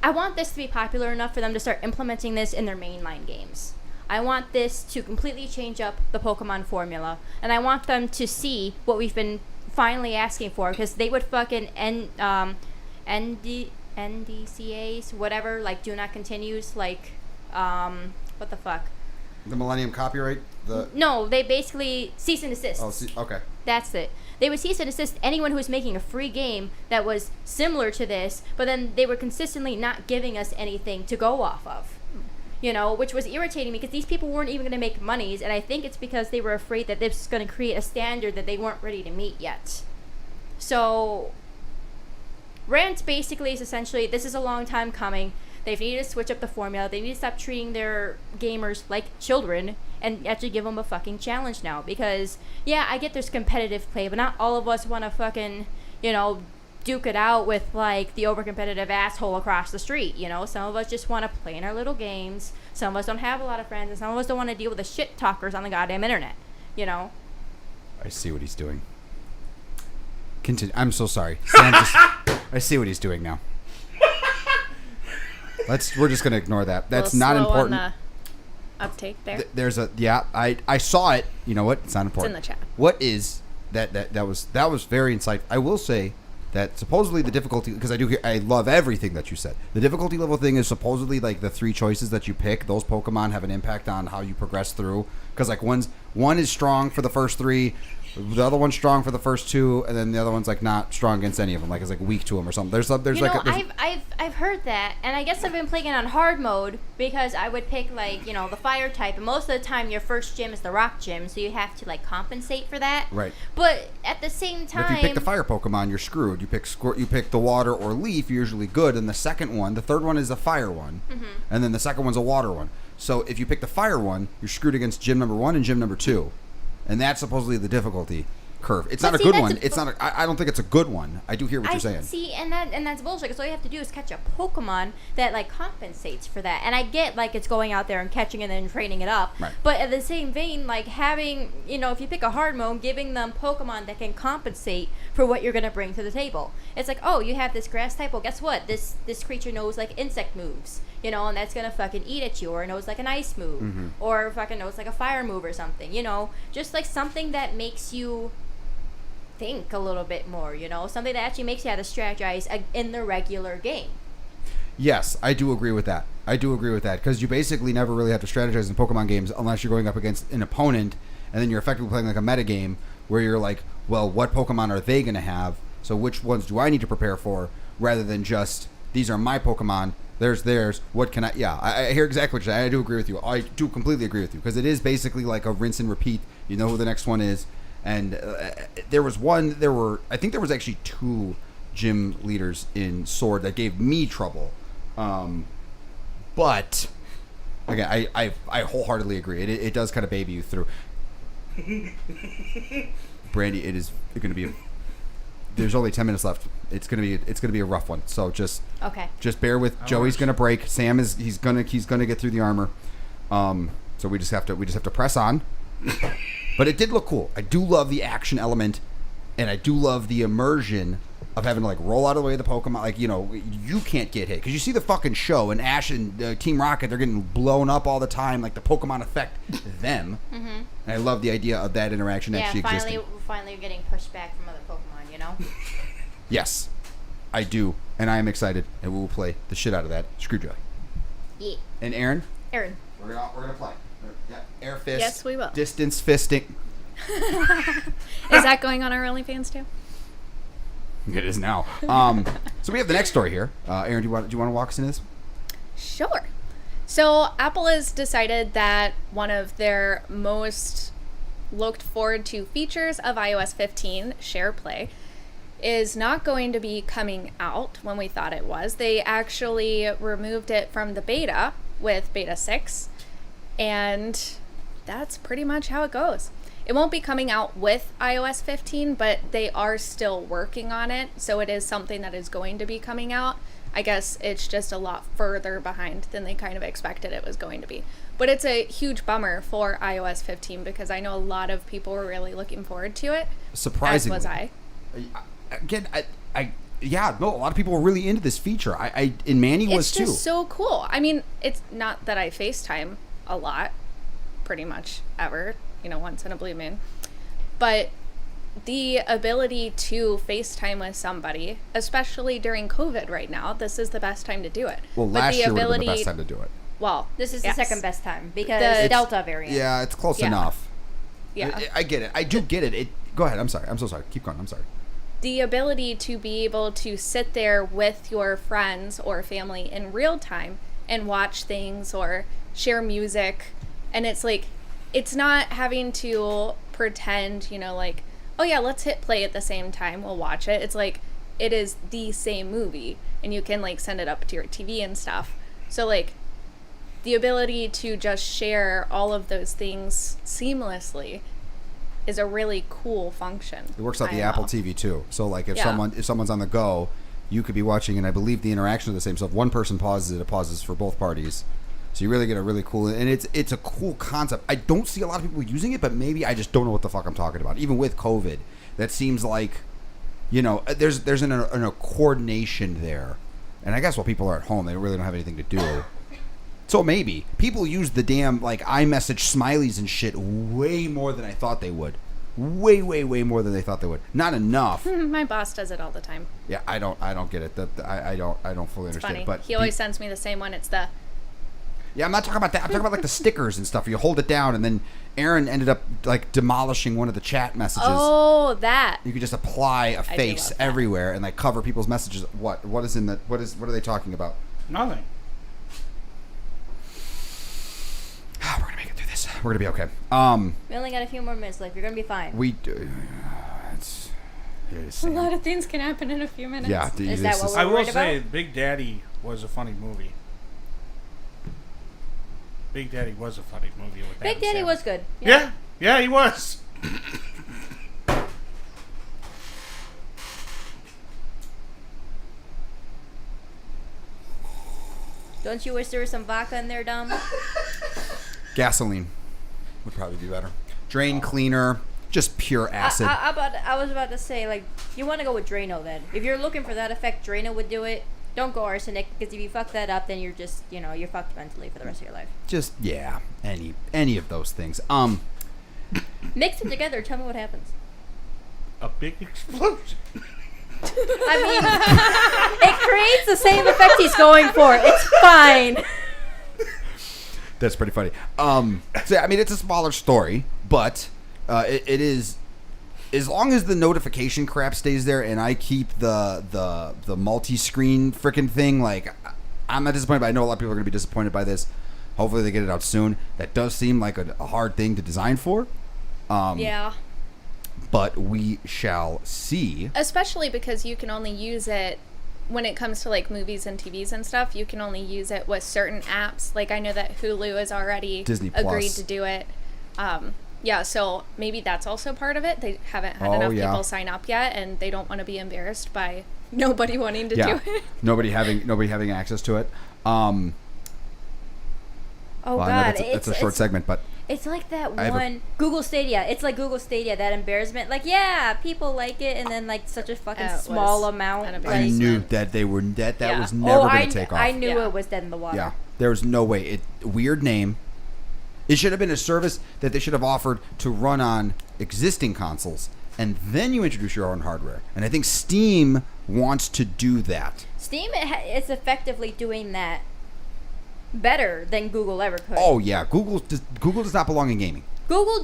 I want this to be popular enough for them to start implementing this in their mainline games. I want this to completely change up the Pokemon formula, and I want them to see what we've been finally asking for, because they would fucking NDCAs, whatever, like do not continues, like what the fuck. The Millennium Copyright? No, they basically cease and desist. Oh, okay. That's it. They would cease and desist anyone who was making a free game that was similar to this, but then they were consistently not giving us anything to go off of. You know, which was irritating me because these people weren't even going to make monies, and I think it's because they were afraid that this was going to create a standard that they weren't ready to meet yet. So, Rant basically is essentially, this is a long time coming. They've needed to switch up the formula. They need to stop treating their gamers like children and actually give them a fucking challenge now. Because, yeah, I get there's competitive play, but not all of us want to fucking, you know, duke it out with, like, the over-competitive asshole across the street, you know? Some of us just want to play in our little games. Some of us don't have a lot of friends, and some of us don't want to deal with the shit talkers on the goddamn internet, you know? I see what he's doing. Continue. I'm so sorry. Sam just, I see what he's doing now. We're just gonna ignore that. That's not important. On the uptake there. There's a I saw it. You know what? It's not important. It's in the chat. What is that was very insightful. I will say that supposedly the difficulty, because I love everything that you said. The difficulty level thing is supposedly like the 3 choices that you pick. Those Pokemon have an impact on how you progress through. Because like one is strong for the first 3. The other one's strong for the first 2, and then the other one's like not strong against any of them. Like it's like weak to them or something. I've heard that, and I guess I've been playing it on hard mode because I would pick like, you know, the fire type, and most of the time your first gym is the rock gym, so you have to like compensate for that. Right. But at the same time, But if you pick the fire Pokemon, you're screwed. You pick the water or leaf, you're usually good, and the third one is a fire one, and then the second one's a water one. So if you pick the fire one, you're screwed against gym number 1 and gym number 2. And that's supposedly the difficulty curve. It's not a good one. It's not. I don't think it's a good one. I do hear what you're saying. See, and that's bullshit. Because all you have to do is catch a Pokemon that like compensates for that. And I get like it's going out there and catching and then training it up. Right. But at the same vein, like having, you know, if you pick a hard mode, giving them Pokemon that can compensate for what you're gonna bring to the table. It's like, oh, you have this grass type. Well, guess what? This creature knows like insect moves. You know, and that's gonna fucking eat at you, or knows like an ice move, or fucking knows like a fire move or something. You know, just like something that makes you think a little bit more. You know, something that actually makes you have to strategize in the regular game. Yes, I do agree with that. Because you basically never really have to strategize in Pokemon games unless you're going up against an opponent, and then you're effectively playing like a meta game where you're like, well, what Pokemon are they gonna have? So which ones do I need to prepare for? Rather than just, these are my Pokemon. There's theirs. What can I... Yeah, I hear exactly what you're saying. I do agree with you. I do completely agree with you. Because it is basically like a rinse and repeat. You know who the next one is. And I think there was actually 2 gym leaders in Sword that gave me trouble. But, again, I wholeheartedly agree. It does kind of baby you through. Brandy, it's going to be... There's only 10 minutes left. It's gonna be a rough one. So just bear with. Joey's gonna break. Sam he's gonna get through the armor. So we just have to press on. But it did look cool. I do love the action element, and I do love the immersion of having to like roll out of the way of the Pokemon. Like, you know, you can't get hit because you see the fucking show, and Ash and Team Rocket, they're getting blown up all the time. Like the Pokemon affect them. And I love the idea of that interaction actually existing. Finally getting pushed back from other Pokemon, you know? Yes, I do, and I am excited, and we will play the shit out of that Screwjoy. Yeah. And Aaron, Aaron. we're gonna play. Yeah, air fist. Yes, we will. Distance fisting. Is that going on our OnlyFans too? It is now. So we have the next story here. Aaron, do you want to walk us into this? Sure. So Apple has decided that one of their most looked forward to features of iOS 15, SharePlay, is not going to be coming out when we thought it was. They actually removed it from the beta with Beta 6, and that's pretty much how it goes. It won't be coming out with iOS 15, but they are still working on it, so it is something that is going to be coming out. I guess it's just a lot further behind than they kind of expected it was going to be. But it's a huge bummer for iOS 15 because I know a lot of people were really looking forward to it. Surprisingly. As was I. Again, yeah, no, a lot of people were really into this feature. And Manny was too. It's just so cool. I mean, it's not that I FaceTime a lot, pretty much ever, you know, once in a blue moon. But the ability to FaceTime with somebody, especially during COVID right now, this is the best time to do it. Well, but last year would have been the best time to do it. Well, This is yes. the second best time because the Delta variant. Yeah, it's close Yeah. enough. Yeah. I get it. I do get it. Go ahead. I'm sorry. I'm so sorry. Keep going. I'm sorry. The ability to be able to sit there with your friends or family in real time and watch things or share music. And it's like, it's not having to pretend, you know, like, oh yeah, let's hit play at the same time, we'll watch it. It's like, it is the same movie and you can like send it up to your TV and stuff. So like, the ability to just share all of those things seamlessly is a really cool function. It works out the I Apple know. TV too. So like if Yeah. someone's on the go, you could be watching, and I believe the interaction is the same. So if one person pauses, it pauses for both parties. So you really get a really cool, and it's a cool concept. I don't see a lot of people using it, but maybe I just don't know what the fuck I'm talking about. Even with COVID, that seems like, you know, there's a coordination there. And I guess while people are at home, they really don't have anything to do. So maybe people use the damn like iMessage smileys and shit way more than I thought they would. Way more than they thought they would. Not enough. My boss does it all the time. Yeah, I don't get it. I don't fully It's understand funny. it. But He always sends me the same one. It's the yeah, I'm not talking about that. I'm talking about like the stickers and stuff. You hold it down, and then Aaron ended up like demolishing one of the chat messages. oh that. You could just apply a do face love that. everywhere and like cover people's messages. What is in the what are they talking about? Nothing. We're gonna make it through this. We're gonna be okay. We only got a few more minutes left. You're gonna be fine. We do. It's A lot of things can happen in a few minutes. yeah. Is that what I we're will worried say, about? Big Daddy was a funny movie. Big Daddy was a funny movie with Big Adam Daddy Sandler. was good. Yeah, he was. Don't you wish there was some vodka in there, Dom? gasoline would probably be better. Drain cleaner, just pure acid. I was about to say, like, you want to go with Drano then. If you're looking for that effect, Drano would do it. Don't go arsenic, because if you fuck that up, then you're just, you know, you're fucked mentally for the rest of your life. Just yeah, any of those things. Mix them together. Tell me what happens. A big explosion. I mean, it creates the same effect he's going for. It's fine. That's pretty funny. So I mean, it's a smaller story, but it is. As long as the notification crap stays there, and I keep the multi-screen freaking thing, like I'm not disappointed. But I know a lot of people are going to be disappointed by this. Hopefully, they get it out soon. That does seem like a hard thing to design for. Yeah. But we shall see. Especially because you can only use it when it comes to like movies and TVs and stuff. You can only use it with certain apps. Like I know that Hulu has already Disney agreed Plus. to do it. Yeah, so maybe that's also part of it. They haven't had Oh, enough yeah. people sign up yet, and they don't want to be embarrassed by nobody wanting to Yeah, do it. nobody having access to it. Oh Well, I know God, that's a short segment, but It's like that I have a- one Google Stadia. It's like Google Stadia, that embarrassment. Like, yeah, people like it, and then like such a fucking It was small an amount. I embarrassment. knew that they were that Yeah. was never going I, to take off. I knew Yeah. it was dead in the water. Yeah, there was no way. Weird name. It should have been a service that they should have offered to run on existing consoles, and then you introduce your own hardware. And I think Steam wants to do that. Steam is effectively doing that better than Google ever could. Oh yeah, Google does not belong in gaming. Google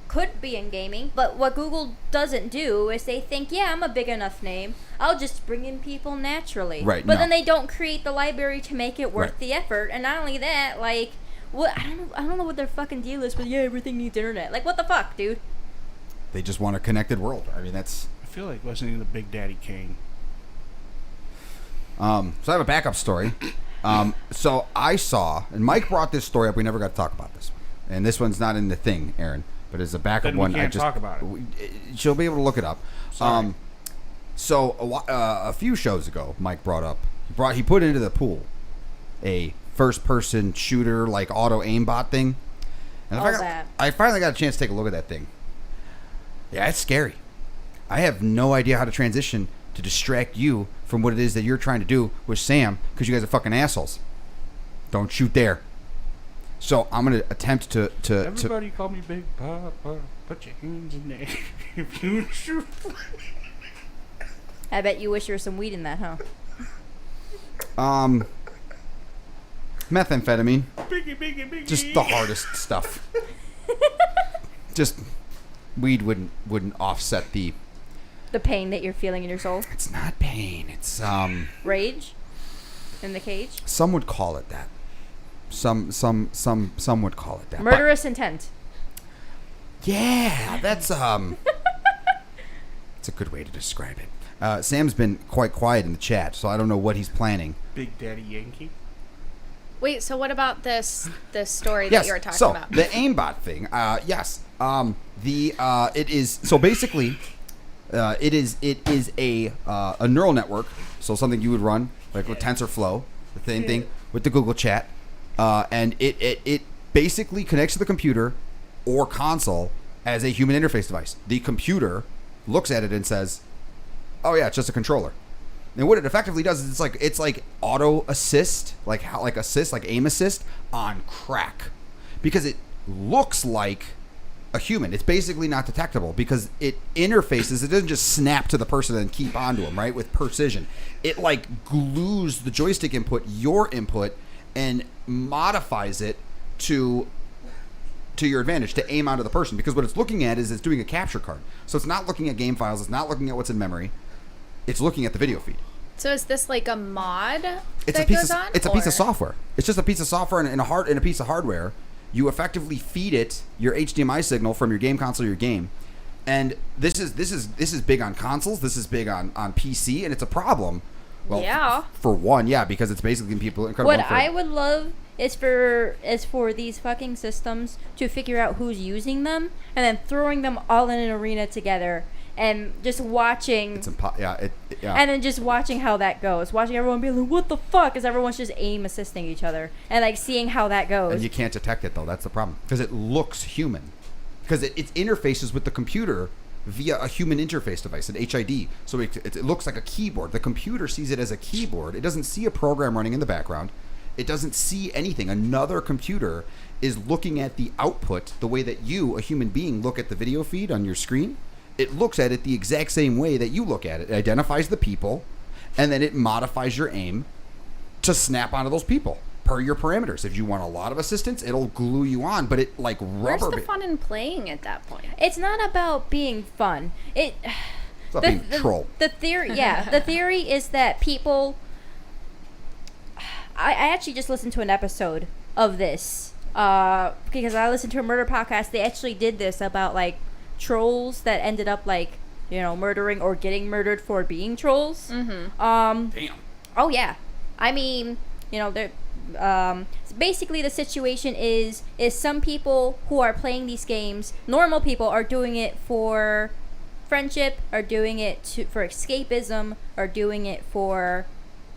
could be in gaming, but what Google doesn't do is they think, yeah, I'm a big enough name, I'll just bring in people naturally. Right, But no. then they don't create the library to make it worth Right. the effort, and not only that, like, what I don't know what their fucking deal is, but yeah, everything needs internet. Like, what the fuck, dude? They just want a connected world. I mean, that's. I feel like listening to Big Daddy Kane. So I have a backup story. So I saw, and Mike brought this story up. We never got to talk about this one, and this one's not in the thing, Aaron, but it's a backup Then we one. can't I just talk about it. She'll be able to look it up. Sorry. So a few shows ago, Mike brought up. He put into the pool a first-person shooter like auto aimbot thing. And All that. I finally got a chance to take a look at that thing. Yeah, it's scary. I have no idea how to transition to distract you from what it is that you're trying to do with Sam, because you guys are fucking assholes. Don't shoot there. So I'm gonna attempt to Everybody call me Big Papa. Put your hands in there. If you shoot. I bet you wish there was some weed in that, huh? methamphetamine, Biggie. just the hardest stuff. Just weed wouldn't offset the. The pain that you're feeling in your soul. It's not pain. It's Rage? In the cage? some would call it that. Some would call it that. But- Murderous intent. yeah, that's it's a good way to describe it. Sam's been quite quiet in the chat, so I don't know what he's planning. Big Daddy Yankee. Wait, so what about this story Yes. that you were talking So about? the aimbot thing. Yes. It is so basically, it is a neural network. So something you would run like with TensorFlow, the same thing with the Google Chat, and it basically connects to the computer or console as a human interface device. The computer looks at it and says, "Oh yeah, it's just a controller." And what it effectively does is it's like auto assist, like aim assist on crack, because it looks like a human. It's basically not detectable because it interfaces. It doesn't just snap to the person and keep onto them, right, with precision. It like glues the joystick input, your input, and modifies it to your advantage to aim onto the person, because what it's looking at is it's doing a capture card. So it's not looking at game files. It's not looking at what's in memory. It's looking at the video feed. So is this like a mod It's that a piece goes of on? it's a piece or- of software. It's just a piece of software and a piece of hardware. You effectively feed it your HDMI signal from your game console to your game. And this is big on consoles. This is big on PC, and it's a problem. Well, Yeah. for one, yeah, because it's basically people incredible. What I would love is for these fucking systems to figure out who's using them and then throwing them all in an arena together and just watching yeah. and then just watching how that goes. Watching everyone be like, what the fuck? As everyone's just aim assisting each other and like seeing how that goes. And you can't detect it though. That's the problem, because it looks human, because it interfaces with the computer via a human interface device, an HID. So it looks like a keyboard. The computer sees it as a keyboard. It doesn't see a program running in the background. It doesn't see anything. Another computer is looking at the output the way that you, a human being, look at the video feed on your screen. It looks at it the exact same way that you look at it. It identifies the people, and then it modifies your aim to snap onto those people per your parameters. If you want a lot of assistance, it'll glue you on, but it like Where's rubber. the fun in playing at that point? It's not about being fun. It's not being a troll. The theory, yeah, the theory is that people. I actually just listened to an episode of this because I listened to a murder podcast. They actually did this about like trolls that ended up like murdering or getting murdered for being trolls. Mm-hmm. Damn. Oh yeah, I mean they're. Basically the situation is some people who are playing these games, normal people, are doing it for friendship, are doing it for escapism, are doing it for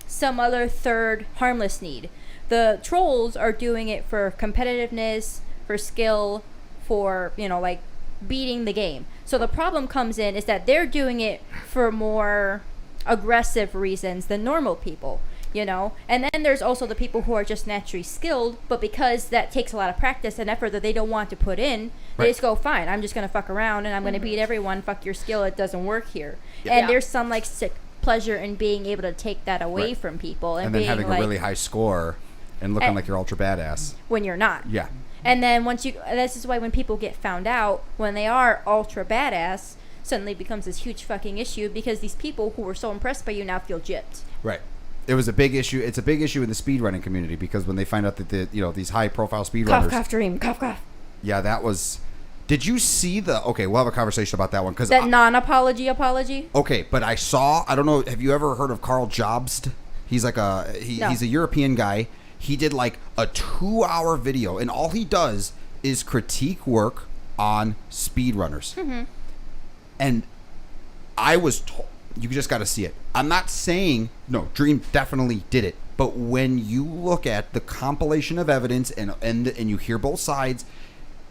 some other third harmless need. The trolls are doing it for competitiveness, for skill, for, like beating the game. So the problem comes in is that they're doing it for more aggressive reasons than normal people. And then there's also the people who are just naturally skilled, but because that takes a lot of practice and effort that they don't want to put in, they just go, fine, I'm just going to fuck around and I'm going to beat everyone. Fuck your skill. It doesn't work here. And there's some like sick pleasure in being able to take that away from people. And then being having like, a really high score and looking like you're ultra badass. When you're not. Yeah. And then this is why when people get found out, when they are ultra badass, suddenly becomes this huge fucking issue because these people who were so impressed by you now feel gypped. Right. It was a big issue. It's a big issue in the speedrunning community because when they find out that these high profile speedrunners. Cough, cough, dream, cough, cough. Yeah, that was. Did you see okay, we'll have a conversation about that one because that non-apology. Okay, but I don't know. Have you ever heard of Carl Jobst? He's like he's a European guy. He did like a 2-hour video, and all he does is critique work on speedrunners. Mm-hmm. And I was told, you just got to see it. I'm not saying, no, Dream definitely did it. But when you look at the compilation of evidence and you hear both sides,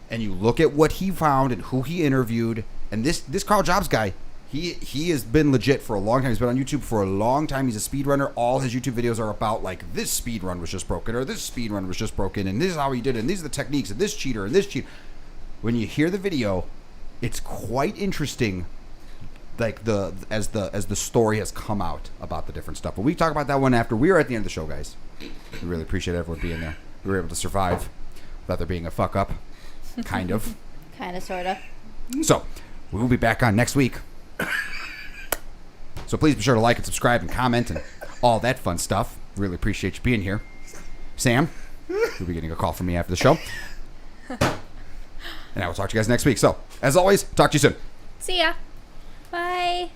and you look at what he found and who he interviewed, and this Carl Jobs guy, he has been legit for a long time. He's been on YouTube for a long time. He's a speedrunner. All his YouTube videos are about, like, this speedrun was just broken, or this speedrun was just broken, and this is how he did it, and these are the techniques, and this cheater, and this cheater. When you hear the video, it's quite interesting, like, as the story has come out about the different stuff. But we talk about that one after. We are at the end of the show, guys. We really appreciate everyone being there. We were able to survive without there being a fuck up. Kind of. Kind of, sort of. So, we will be back on next week. So please be sure to like and subscribe and comment and all that fun stuff. Really appreciate you being here. Sam, you'll be getting a call from me after the show. And I will talk to you guys next week. So, as always, talk to you soon. See ya. Bye.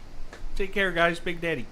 Take care, guys. Big Daddy.